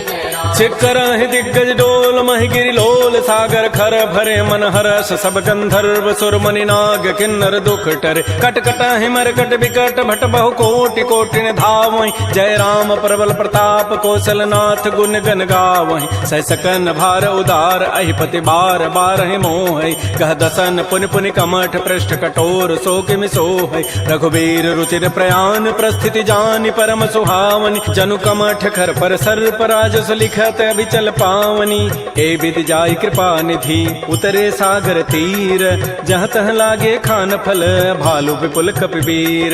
जय राम। शिखर ही दिग्गज डोल महि गिरि लोल सागर खर भरे मन हरस सब गंधर्व सुर मुनि नाग किन्नर दुख टरे कट कट हिमर कट विकट भट बहु कोटि कोटि धावहि जय राम प्रबल प्रताप कौशल नाथ गुण गन गावहि सह सकन भार उदार अहिपति बार बार मोह कह दसन पुनि पुनि कमठ पृष्ठ कठोर सो किमि सोह रघुबीर रुचिर प्रयाण प्रस्थिति जानि परम सुहावनि जनु कमठ खर पर सर्प राजस लिखत अभिचल पावनी ए विधि जाय कृपा निधि उतरे सागर तीर जहाँ तह लागे खान फल भालु विपुल कपिवीर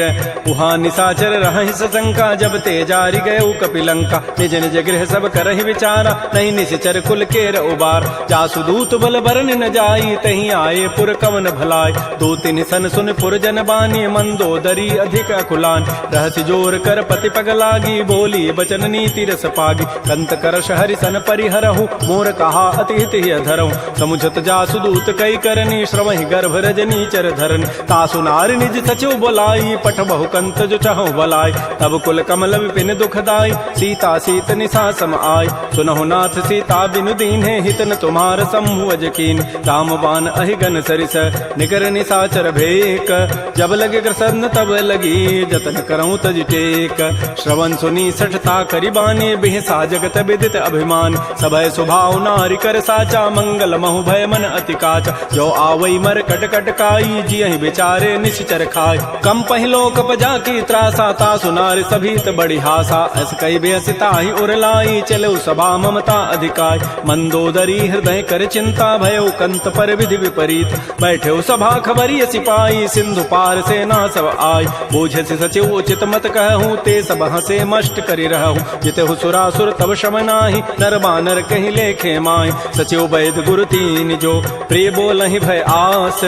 उहा निसाचर रहहि सशंका जब ते जारी गए कपिलंका निज निज गृह सब करहि विचारा नहीं निश्चर कुल केर उबार जासु दूत बल बरन न जाई तही आए पुर कवन भलाय दो तीन सन सुन पुर जन बानी मंदोदरी अधिक अकुलान रहसि जोर कर पति पग लागी बोली बचन नीति रस पागी कंत करश हरि सन परिहरहु मोर कहा अति हित धरहु समुझत जासु दूत कई करनी श्रवहि गर्भ रजनी चर धरनी तासु नार निज सचिव बोलाई पठ बहु कंत जो चहु बलाई तब कुल कमल विपिन दुखदाई सीता सीत निसा सम आय सुनहु नाथ सीता बिनु दीन्हे हित न तुम्हार समूह अजकीन राम बान अहिगन सरिस निकर निसाचर भेक जब लगे कृष्ण तब लगी जतन करऊं तज टेक श्रवण सुनी सठता करिबानी बिहसा जगत विदित अभिमान सभय स्वभाव नारी कर साचा मंगल महु भय मन अति काचा जो आवई मर कट कट काई जियहि बेचारे निश्चर खाय कम पहिलो कप जाकी त्रासा ता सुनार सभीत बड़ी हासा अस कई बेसिता ही उरलाई चलो सभा ममता अधिकाय मंदोदरी हृदय कर चिंता भयो कंत पर विधि विपरीत बैठे सभा खबरी सिपाही सिंधु पार से ना सब आय बूझे से सचिव उचित मत कहूँ ते सब हसे मष्ट करी रहूँ जिते सुरासुर तब शम नाही नर बानर कहीं लेखे माय सचिव वैद गुरु तीन जो प्रिय बोलहि भय आस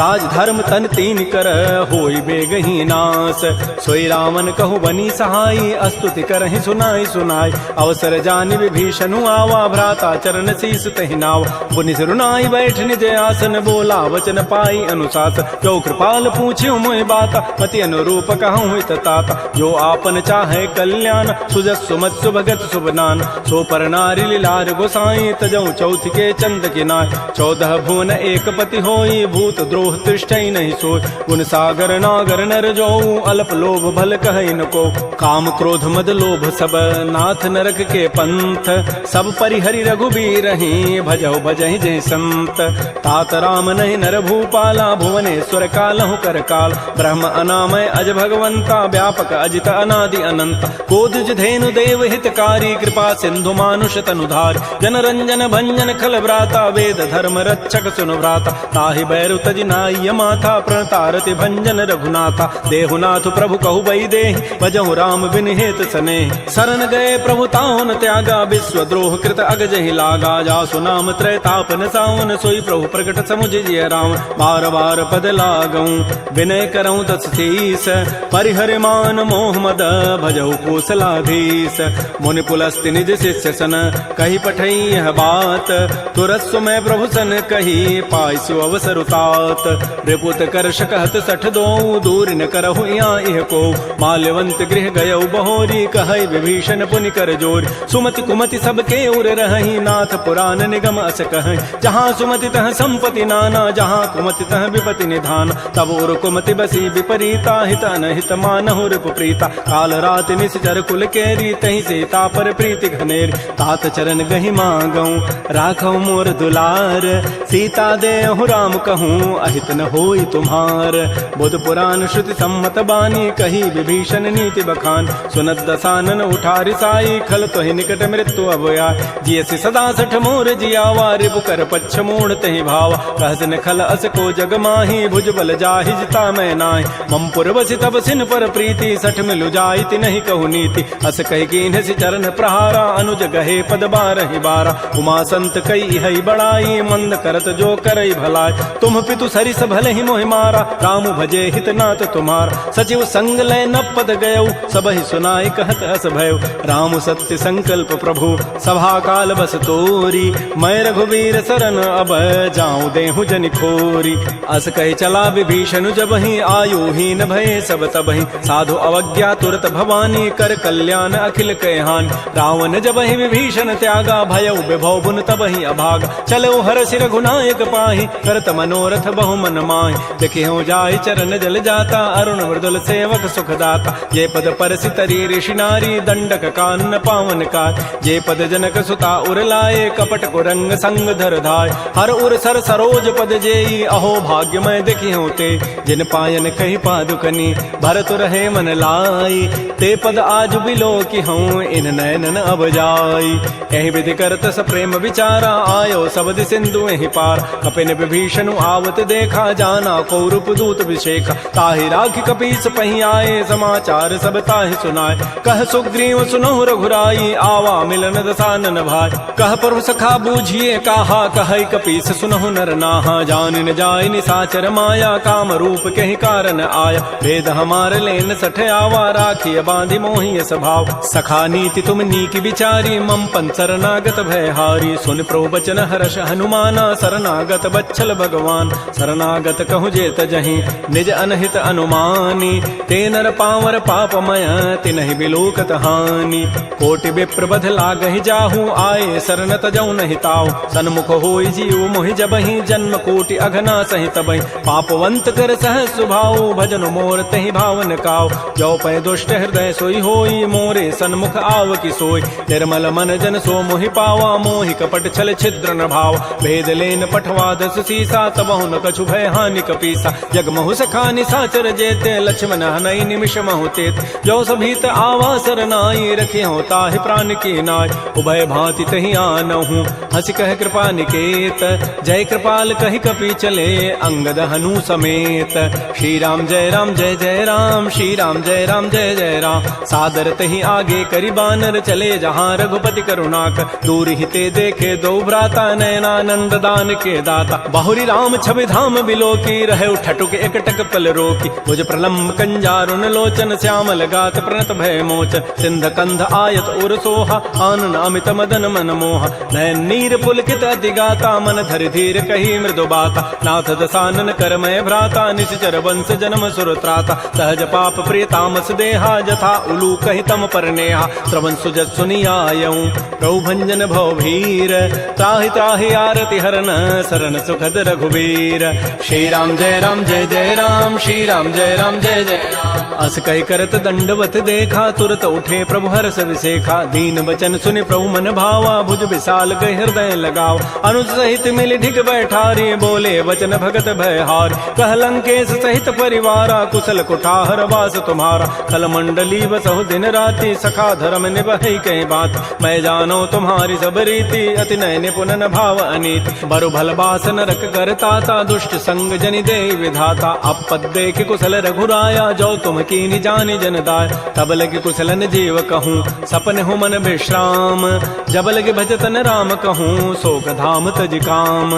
राज धर्म तन तीन कर होई बेगही नास सोई रामन कहु बनी सहाई अस्तुति करहि सुनाई सुनाई अवसर जानि विभीषणु आवा भ्राता चरण शीस तहि नाव पुनि सिरुनाई बैठ निज आसन बोला वचन पाई अनुशास जो कृपाल पूछ्यो मोहि बाता मति अनुरूप कहूँ हित ताता जो आपन चाहे कल्याण सुजस सुमत सुभगत सुबनान सो पर नारी लीलार गोसाई तजऊ चौथ के चंद के नाय 14 भुवन एक पति होई भूत द्रोह तिष्ठई नहीं सोय गुण सागर नागर नर जो अल्प लोभ भल कहई न को काम क्रोध मद लोभ सब नाथ नरक के पंथ सब परिहरि रघुबीर ही भजऊ भजहि जय संत तात राम नहीं नर भूपाला भुवनेश्वर कालहु कर काल ब्रह्म अनामय अज भगवंता व्यापक अजित अनादि अनंत कोदज धेनु देव हितकारी कृपा सिंधु मानुष तनुधार जन रंजन भंजन खल व्राता वेद धर्म रक्षक सुन व्राता ताहि बैरु तज नाय माथा प्रणतारति भंजन रघुनाथा देहुनाथ प्रभु कहु बई देहि भजहु राम बिन हेत सने शरण गए प्रभु ताहुन त्यागा विश्व द्रोह कृत अगजहि लागा जासु नाम त्रैतापन सावन सोई प्रभु प्रकट समुझ जिय राम बार बार पद लागऊं विनय करऊं दस शीस परिहर मान मोह मद भजहु कौशलाधीश मुनि पुलस्ति निज शिष्य सन कही पठई यह बात तुरस मैं प्रभु सन कही पाइसु अवसर उतात रिपुत करश कहत सठ दो दूर न करहु इह को माल्यवंत गृह गयौ बहोरी कहई विभीषण पुनि कर जोर सुमति कुमति सबके उर रही नाथ पुराण निगम अस कह जहाँ सुमति तह संपति नाना जहाँ कुमति तह विपति निधान तब उर कुमति बसी विपरीता हित अनहित मानहु रिपु प्रीता काल रात निश्चर कुल केरी तही सीता पर प्रीति घनेर तात चरण गहि मांगऊं राखऊ मोर दुलार सीता देहु राम कहूँ अहित न होई तुम्हार बुध पुराण श्रुति सम्मत बानी कही विभीषण नीति बखान सुनत दसानन उठारि साई खल तो ही निकट मृत्यु अभया जियसि सदा सठ मोर जियावा रिपु कर पच्छ मूढ़ तहि भावा कहस न खल अस को जग माही भुज बल जाहि जिता मैं नाहि मम पुरवसि तब सिन पर प्रीति सठ मिलु जाइति नहीं कहु नीति अस कहि कीन्ह सि चरण प्रहारा अनुज गहे पद बारहि बारा उमा संत कई हई बड़ाई मंद करत जो करई भलाई तुम पितु सरिस भले ही मोहि मारा राम भजे हित नाथ तुम्हार सचिव संग लय न पद गयऊ सबहि सुनाई कहत अस भयउ राम सत्य संकल्प प्रभु सभा काल बस तोरी मैं रघुवीर शरण अब जाऊं देहु जनि खोरी अस कहि चला विभीषण जब ही आयु हीन भय सब तबहि साधु अवज्ञा तुरत भवानी कर कल्याण अखिल कहहान रावण जब ही विभीषण त्यागा, भयउ विभव बुन तबहि अभागा। चलो हरषि रघुनायक पाहि, करत मनोरथ बहु मन माहि। देखियो जाहि चरण जल जाता, अरुण मृदुल सेवक सुखदाता। जे पद परसि तरी ऋषि नारी, दंडक कानन पावन काय। जे पद जनक सुता उर लाए, कपट कुरंग संग धर धाय। हर उर सर सरोज पद जेई, अहो भाग्यमय देखियो ते। जिन पायन कही पादुकनी, भरत रहे मन लाई। ते पद आज बिलो की हूँ, इन नयनन अब जाई। यही विधि करत स प्रेम विचारा, आयो सबद सिंधु एहि पार। कपिन विभीषण आवत देखा, जाना को रूप दूत विशेखा। ताहि राखि कपीस पही आए, समाचार सब ताहि सुनाए। कह सुग्रीव सुनहु रघुराई, आवा मिलन दसानन भाई। कह प्रभु सखा बूझिए काहा, कह कपीस सुनहु नर नाहा। जान न जाय निसाचर माया, काम रूप के कारण आया। भेद हमार लेन सठ आवा, राखिय बांधि मोहि स्वभाव। सखा नीति तुम नीकी विचारी, मम पन शरणागत भय हारी। सुन प्रभु बचन हर्ष हनुमाना, शरणागत बच्छल भगवान। शरणागत कहु जेत जहीं, निज अनहित अनुमानी। ते नर पावर पापमय, तिनहि बिलोकत हानि। कोटि विप्र बध लागहि जाहू, आए शरण तजौ नहि ताऊ। सन्मुख होई जीव मोहि जबहि, जन्म कोटि अघना सहि तबहि। पापवंत कर सहज सुभाऊ, भजन मोर तहि भावन काऊ। जो पै दुष्ट हृदय सोई होई, मोरे सन्मुख आव की सोई। निर्मल मन जन सो मोहि पावा, मोहि कपट छल छिद्र न भाव। भेद लेन पठवा दस सीसा, तबहु न कछु भय हानि कपीसा। जग महु सखा निसाचर जेते, लक्ष्मण हनई निमिष महु तेत। जो सभीत आवा सरनाई, रखे हो ताहि प्राण की नाय। उभय भांति तहि आनहु, हंस कह कृपा निकेत। जय कृपाल कहि कपि चले, अंगद हनु समेत। श्री राम जय राम जय जय राम, श्री राम जय राम जय जय राम। सादर तहि आगे करि बानर, चले जहाँ रघुपति करुणाकर। दूर हिते देखे दो भ्राता, नयनानंद दान के दाता। बहुरी राम छवि धाम बिलो की, रहे ठटुक एकटक पल रोकी। भुज प्रलम्ब कंजारुन लोचन, श्यामल गात प्रणत भय मोचन। सिंध कंध आयत उर सोहा, आनन अमित मदन मन मोहा। नयन नीर पुलकित अति गाता, मन धरि धीर कही मृदु बाता। नाथ दसानन करमय भ्राता, निश्चर वंश जन्म सुर त्राता। सहज पाप प्रिय तामस देहा, जथा उलू कहि तम पर नेहा। श्रवण सुजत सुनियायऊं, प्रभु भंजन भव भीर। त्राहि त्राहि आरति हरन, शरण सुखद रघुवीर। श्री राम जय राम जय जय राम, श्री राम जय राम जय जय राम। अस कहि करत दंडवत देखा, तुरत उठे प्रभु हर्ष विसेखा। दीन बचन सुनि प्रभु मन भावा, भुज विशाल गहि हृदय लगाव। अनुज सहित मिल ढिग बैठारी, बोले वचन भगत भय हार। कह लंकेश सहित परिवारा, कुशल कुठार वास तुम्हारा। कल मंडली बसहु दिन राति, सखा धर्म निभहि कहीं बात। मैं जानो तुम्हारी सब रीति, अति नय निपुण न भाव अनीति। बरु भल बास नरक करताता, दुष्ट संग जनि दे विधाता। अपद देख कुशल रघुराया, जो तुम कीनि जानि जन दाय। तब लगे कुशलन जीव कहूँ, सपन हो मन विश्राम। जब लगे भजतन राम कहूँ, शोक धाम तज काम।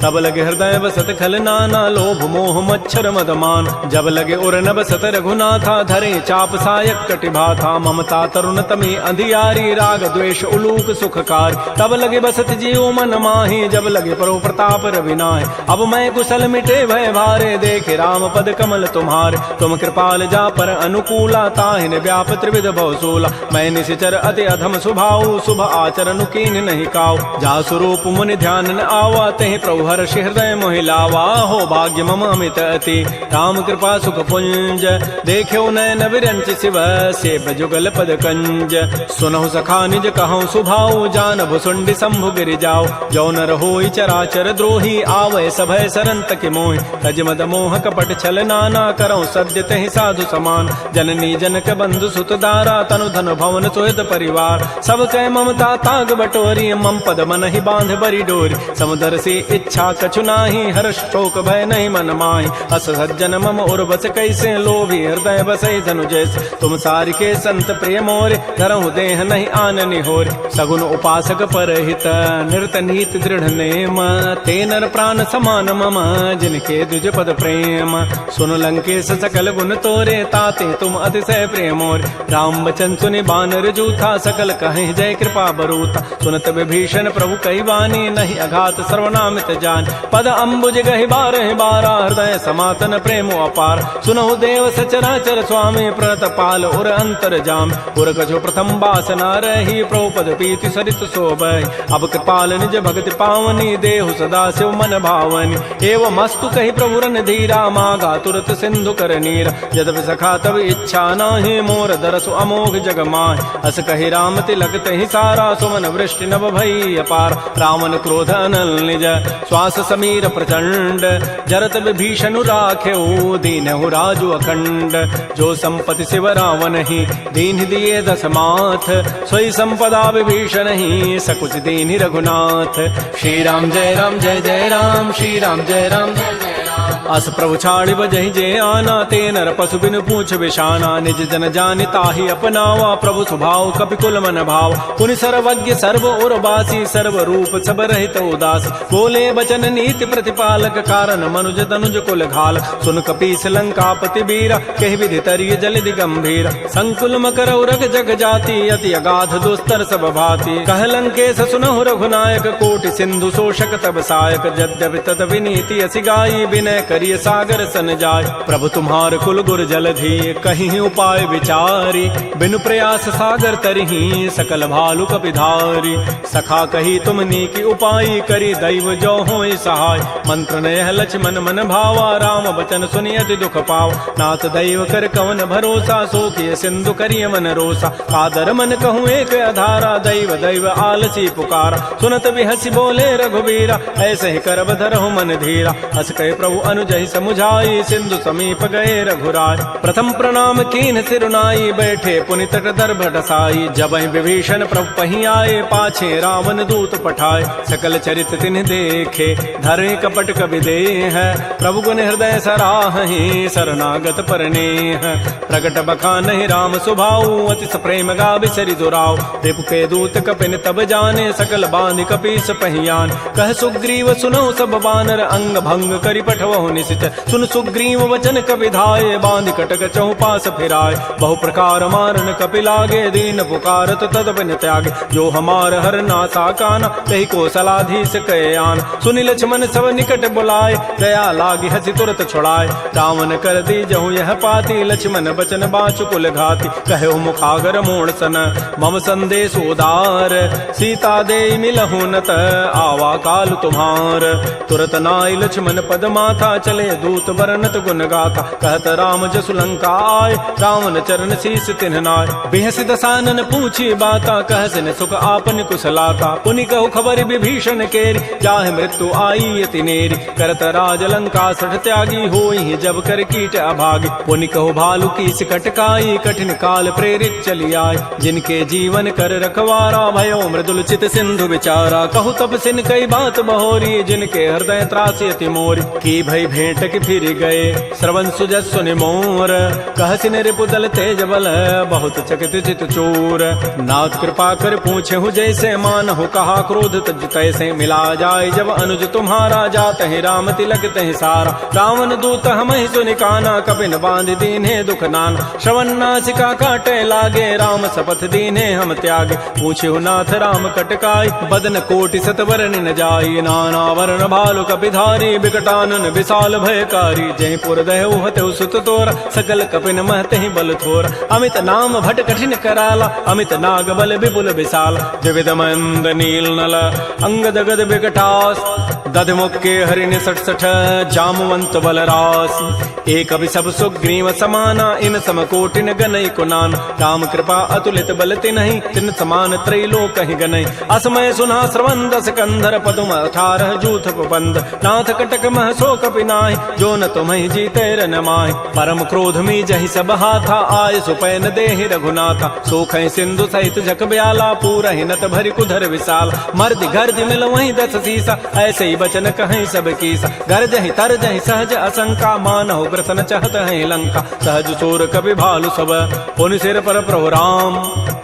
तब लगे हृदय बसत खल नाना, लोभ मोह मच्छर मदमान। जब लगे उर न बसत रघुनाथा, धरे चाप सायक कटिभाथा। ममता तरुण तमी अंधियारी, राग द्वेष उलूक सुखकार। तब लगे बसत जीव मन माही, जब लगे परो प्रताप रविनाय। अब मैं कुशल मिटे भय भारे, देखे राम पद कमल तुम्हारे। तुम कृपाल जा पर अनुकूला, ताहिन व्याप त्रिविध भवसूला। मैं निशिचर अति अधम स्वभाव, शुभ आचरण कीन नहीं काऊ। जा स्वरूप मुनि ध्यान न आवा, तहि प्रभु हर्ष हृदय मोहि लावा। हो भाग्य मम अमित अति, राम कृपा सुख पुंज। देख्यो नयन विरंच शिव, सेव जुगल पद कंज। सुनहु सखा निज कहूँ सुभाऊ, जान भुसुंडि शंभु गिरि जाओ। जो नर होई चराचर द्रोही, आवै सभय सरन तकि मोहि। तज मद मोह कपट छल नाना, करऊँ सद्य तहि साधु समान। जननी जनक बंधु सुत दारा, तनु धन भवन सुहृद परिवार। सब कह ममता ताग बटोरी, मम पद मन ही बांध बरी डोरी। समुदर से इच्छा कछु नाही, हर्ष शोक भय नहीं मन माही। अस सज्जन मम उर बस कैसे, लोभी हृदय बसई धनु जैसे। तुम सारिके संत प्रिय मोरे, धरहु देह नहीं आननि होरे। सगुन उपासक परहित, निरत नीत दृढ़ नेम। ते नर प्राण समान मम, जिनके द्विज पद प्रेम। सुन लंकेश सकल गुण तोरे, ताते तुम अतिशय प्रिय मोरे। राम बचन सुनि बानर जूथा, सकल कहे जय कृपा बरूता। सुनत विभीषण प्रभु कई वाणी, नहीं अघात सर्वनामित जान। पद अम्बुज गहि बारहि बारा, हृदय समातन प्रेम अपार। सुनहु देव सचराचर स्वामी, प्रणत पाल उर अंतर जाम। उर कछु प्रथम बासना रही, प्रभु पद पीति सरित शोभै। अब कृपाल निज भगति पावनी देहु सदा शिव मन भावनी। एवं मस्तु कही प्रभु रन धीरा मागा तुरत सिंधु कर नीर। यद्यपि सखा तब इच्छा नाही मोर दरसु अमोघ जग माहि। अस कही राम तिलक तहि सारा सुमन वृष्टि नभ भई अपार। रावण क्रोध अनल निज श्वास समीर प्रचंड। जरत विभीषण राखेऊ दीनहु राजु अखंड। जो संपत्ति शिव रावण ही दीन दिए दस माथ। सोई संपदा विभीषण ही सकुच दीन रघुनाथ। श्री राम जय राम जय जय राम श्री राम जय राम जय जय राम। अस प्रभु छाड़ि बजहि जे आना। ते नर पशु बिनु पूछ बिशाना। निज जन जानि ताहि अपनावा। प्रभु स्वभाव कपिकुल मन भाव। पुनि सर्वज्ञ सर्व उर्वासी सर्व रूप सब रहित उदास। बोले बचन नीति प्रतिपालक कारण मनुज तनुज कुल घाल। सुन कपीस लंकापति बीरा कहि विधि तरिय जलधि गंभीर। संकुल मकर उरग जग जाति अति अगाध दुस्तर सब भाति। कह लंकेश सुनहु रघुनायक कोटि सिंधु शोषक तब सायक। यद्यपि तद विनीति असि गाई विनय करिय सागर सन जाय। प्रभु तुम्हार कुल गुर जलधि कहीं उपाय विचारी। बिनु प्रयास सागर तरही सकल भालु कपिधारी। सखा कही तुम नीकी उपाय करी दैव जो होय सहाय। मंत्र नयह लक्ष्मण मन भावा राम बचन सुनियति दुख पाव। नाथ दैव कर कवन भरोसा सो किय सिंधु करिय मन रोसा। कादर मन कहूँ एक अधारा दैव दैव आलसी पुकारा। सुनत बिहसी बोले रघुबीरा ऐसे ही करब धरहु मन धीरा। हस कहे प्रभु अनुजहि समुझाई सिंधु समीप गए रघुराय। प्रथम प्रणाम कीन सिरुनाई बैठे पुनि तट दर्भ ढसाई। जबहि विभीषण प्रभु पही आए पाछे रावण दूत पठाए। सकल चरित तिन्ह देखे धरे कपट कवि देह। प्रभु गुण हृदय सराहि शरणागत परनेह। प्रगट बखानहि राम सुभाऊ अति प्रेम गावि सरि दुराव। रिपु के दूत कपिन तब जाने सकल बांधि कपीस पहियान। कह सुग्रीव सुनौ सब बानर अंग भंग करि पठवहु निशिच। सुन सुग्रीव वचन कपि धाये बांधि कटक चहु पास फिराय। बहु प्रकार मारन कपि लागे दीन पुकारत तद बिन त्यागे। जो हमार हर नासा काना तहि कौशलाधीश कहे आन। सुनि लक्ष्मण सब निकट बुलाए दया लागी हसी तुरत छुड़ाए। रावण कर दी जहु यह पाती लक्ष्मण बचन बाचु कुल घाती। कहे मुखागर मोड़ सन मम संदेश उदार। सीता दे मिलहु नत आवा काल तुम्हार। तुरत नाई लक्ष्मण पद माथा चले दूत वर्णत गुण गाथा। कहत राम जसु लंका आय रावण चरण शीस तिन्ह नाय। बिहसि दसानन पूछी बाता कह सिन सुख आपन कुशलाता। पुनि कहु खबर विभीषण केरी जाहि मृत्यु आई अति नेरी। करत राज लंका सठ त्यागी होई जब कर कीट अभागी। पुनि कहु भालु की कटकाई कठिन काल प्रेरित चली आय। जिनके जीवन कर रखवारा भयो मृदुल चित सिंधु विचारा। कहु तब सिन कई बात बहोरी जिनके हृदय त्रासी अति मोरी। की भई भेंट की फिर गए श्रवण सुजस सुनि मोर। कह सिन रिपु दल तेज बल बहुत चकित चित चोर। नाथ कृपा कर पूछे हूँ जैसे मान हो कहा क्रोध तज तैसे। मिला जाय जब अनुज तुम्हारा जात है राम तिलक तहि सारा। रावण दूत हम ही सुनि काना कपिन बांध दीन्हे दुख नाना। श्रवण नासिका काटे लागे राम शपथ दीन्हे हम त्यागे। पूछे हूँ नाथ राम कटकाई बदन कोटि सतवरण न जाई। नाना वर्ण भालु कपिधारी विकटानन विशाल भयकारी। जयपुर दहु हतु सुत तोरा सकल कपिन महते बल थोरा। अमित नाम भट कठिन कराला अमित नाग बल विपुल विशाल। जविद मंद नील नल अंगद गद विकटास। दध मुक्के हरिण सठ सठ जामवंत बलरास। एक अभि सब सुग्रीव समाना इन सम कोटिन गनई कुनान। राम कृपा अतुलित बल तिन्हि तिन समान त्रैलोक कहि गनई। असमय सुना श्रवण दस कंधर पदुम 18 जूथ बंद। नाथ कटक मह सो कपि नाहि जो न तुम्हि जीते रन माहि। परम क्रोध मी जहि सब हाथा आय सुपैन देहि रघुनाथा। सोखहि सिंधु सहित जग ब्याला पूरहि नत भरि कुधर विशाल। मर्द गर्द मिल वहीं 10 सीसा ऐसे ही बचन कहीं सब कीसा। गरजहि तरजहि सहज असंका मानहु ग्रसन चहत है लंका। सहज सोर कपि भालु सब पुनि सिर पर प्रभु राम।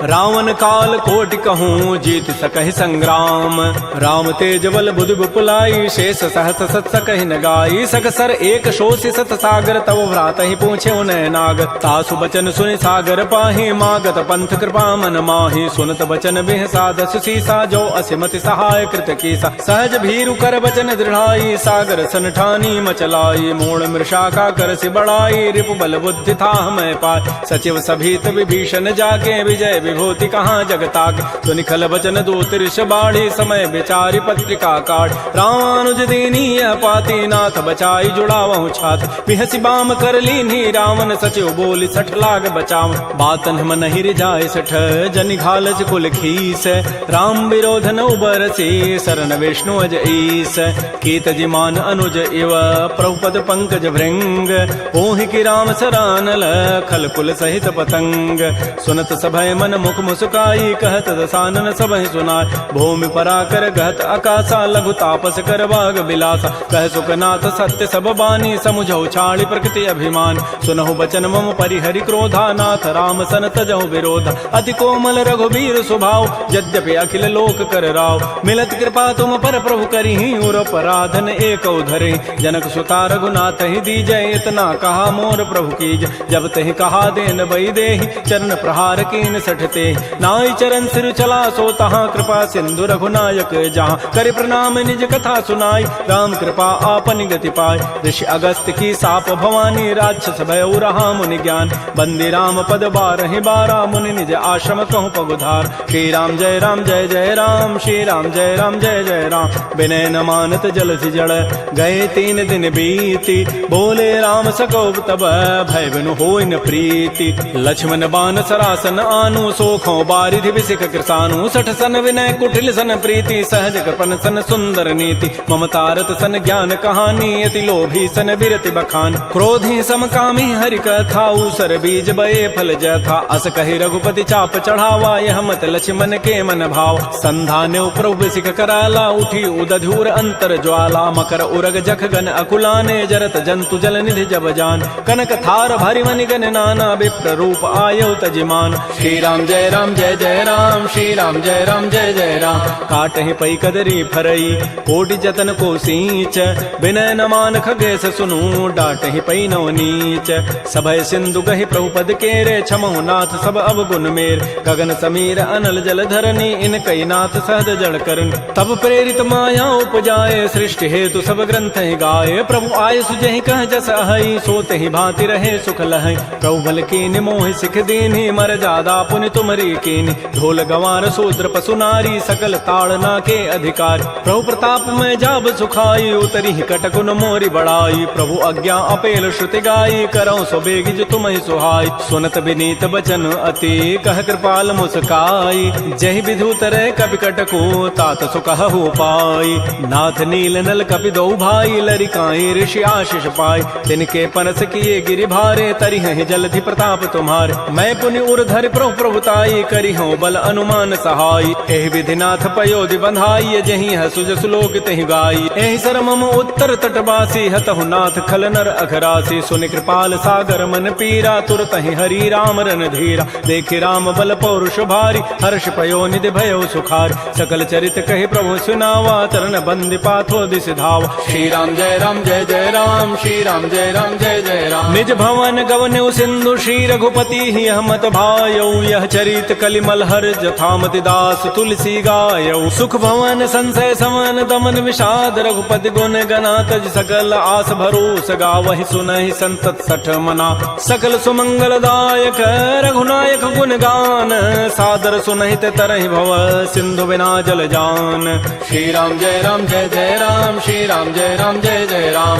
रावण काल कोटि कहूँ जीत सकहि संग्राम। राम तेज बल बुधि बुपुलाई शेष सहत सत सकहि न गाई। सकसर एक शोषि सत सागर तव भ्रात ही पूछे उन्हें नाग। तासु बचन सुनि सागर पाहि मागत पंथ कृपा मन माहि। सुनत बचन बिहसा 10 सीसा जो असिमति सहाय कृत कीसा। सहज भीरु कर बचन दृढ़ाई सागर सन ठानी मचलाई। मूढ़ मृषा का कर सि बढ़ाई रिपु बल बुद्धि था मैं पाय। सचिव सभीत विभीषण जाके विजय विभूति कहाँ जगताक। सुनि खल बचन दूत ऋष बाढ़ी समय विचारी पत्रिका काट। रामानुज दीनीय पाती नाथ बचाई जुड़ावहु छात। बिहसी बाम कर लीन्ही रावण सचिव बोली सठ लाग बचाव। बातन मन हिर जाय सठ जनि घालज कुल खीस। राम विरोध न उबरसी शरण विष्णु अज ईस। कीत जिमान अनुज इव प्रभुपद पंकज भृंग। ओहि की राम सरानल खल कुल सहित पतंग। सुनत सभय मन मुख मुस्काई कहत दसानन सबहि सुनाय। भूमि पराकर गहत आकाशा लघु तापस कर बाग बिलासा। कह सुखनाथ सत्य सब बानी समुझौ छाड़ी प्रकृति अभिमान। सुनहु बचन मम परिहरि क्रोधा नाथ राम सन तजहु विरोध। अति कोमल रघुबीर स्वभाव यद्यपि अखिल लोक कर राव। मिलत कृपा तुम पर प्रभु करिहि उर पराधन एक धरे। जनक सुता रघुनाथ ही दीजय इतना कहा मोर प्रभु कीज। जब तहि कहा देन बई देहि चरण प्रहार कीन सठते। नाई चरण सिर चला सो तहाँ कृपा सिंधु रघुनायक जहाँ। कर प्रणाम निज कथा सुनाई राम कृपा आपन गति पाय। ऋषि अगस्त की साप भवानी राक्षस भय रहा मुनि ज्ञान। बंदी राम पद बारहि बारा मुनि निज आश्रम कहूँ पगुधार। श्री राम जय राम जय जय राम। श्री राम जय राम जय जय राम। विनय न मानत जल जड़ गए 3 दिन बीती। बोले राम सकोब तब भय बिनु होय न प्रीति। लक्ष्मण बान सरासन आनु सोखों बारिधि विसिक कृसानु। सठ सन विनय कुटिल सन प्रीति सहज कृपन सन सुंदर नीति। ममतारत सन ज्ञान कहानी अति लोभी सन बिरति बखान। क्रोधी समकामी हरि कथा उसर बीज बये फल जथा। अस कहि रघुपति चाप चढ़ावा यह मत लक्ष्मण के मन भाव। संधाने प्रभु सिख कराला उठी उदधूर अंतर ज्वाला। मकर उरग जख गन अकुलाने जरत जंतु जल निधि जब जान। कनक थार भरि मनि गन नाना विप्र रूप आयो तजिमान। श्री राम जय राम जय जय राम। श्री राम जय राम जय जय राम। काटहि पै कदरी फरई कोटि जतन को सींच। विनय न मान खगेश सुनु डाटहि पै नव नीच। सभय सिंधु गहि प्रभुपद केरे क्षमहु नाथ सब अवगुण मेर। गगन समीर अनल जल धरनी इन कई नाथ सहज जड़ करन। तब प्रेरित माया उपजाए सृष्टि हेतु सब ग्रंथ ही गाये। प्रभु आय सुजहि कह जस अहै सोते ही भांति रहे सुख लहै। प्रभु बल कीन मोह सिख दीन्हि मर जादा पुनि तुमरी कीन्हि। ढोल गंवार शूद्र पशु नारी सकल ताड़ना के अधिकार। प्रभु प्रताप में जाब सुखाई उतरी कटकुन मोरी बड़ाई। प्रभु आज्ञा अपेल श्रुति गाई करौ सो बेगिज तुमहि सुहाई। सुनत विनीत बचन अति कह कृपाल मुस्काई। जहि विधु तरह कपि कटको तात सुकहु पाई। नाथ नील नल कपि दो भाई लरिकाई ऋषि आशीष पाई। तिनके परस किए गिरि भारे तरिहहि जलधि प्रताप तुम्हारे। मैं पुनि उर्धरि प्रभु प्रभुताई करिहु बल अनुमान सहाय। एहि विधि नाथ पयोधि बंधाई जहि हसुज सुलोक तहि गाई। एहि सर मम उत्तर तटवासी हतहु नाथ खल नर अघरासी। सुनि कृपाल सागर मन पीरा तुरत ही हरि राम रन धीरा। देखि राम बल पौरुष भारी हर्ष पयो निधि भयो सुखार। सकल चरित कहि प्रभु सुनावा चरण बंदि पाथो दिस धावा। श्री राम जय राम जय जय राम। श्री राम जय राम जय जय राम। निज भवन गवनु सिंधु श्री रघुपति ही हमत भायौ। यह चरित कलिमल हर जथामति दास तुलसी गायौ। सुख भवन संशय समन दमन विषाद रघुपति गुण गना तज सकल आस भरोस गावहि सुनहि संतत सठ मना। सकल सुमंगल दायक रघुनायक गुण गान सादर सुनहित तरहि भव सिंधु बिना जल जान। श्री राम जय राम जय जय राम। श्री राम जय राम जय जय राम।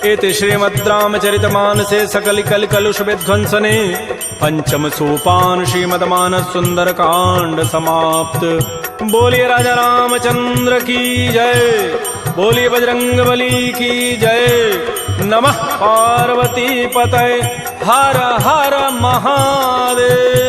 इति श्रीमद् रामचरितमानसे सकल कल कलुष विध्वंसने पंचम सोपान श्रीमद्मानस सुंदर कांड समाप्त। बोलिए राजा रामचंद्र की जय। बोलिए बजरंग बली की जय। नमः पार्वती पतये हर हर महादेव।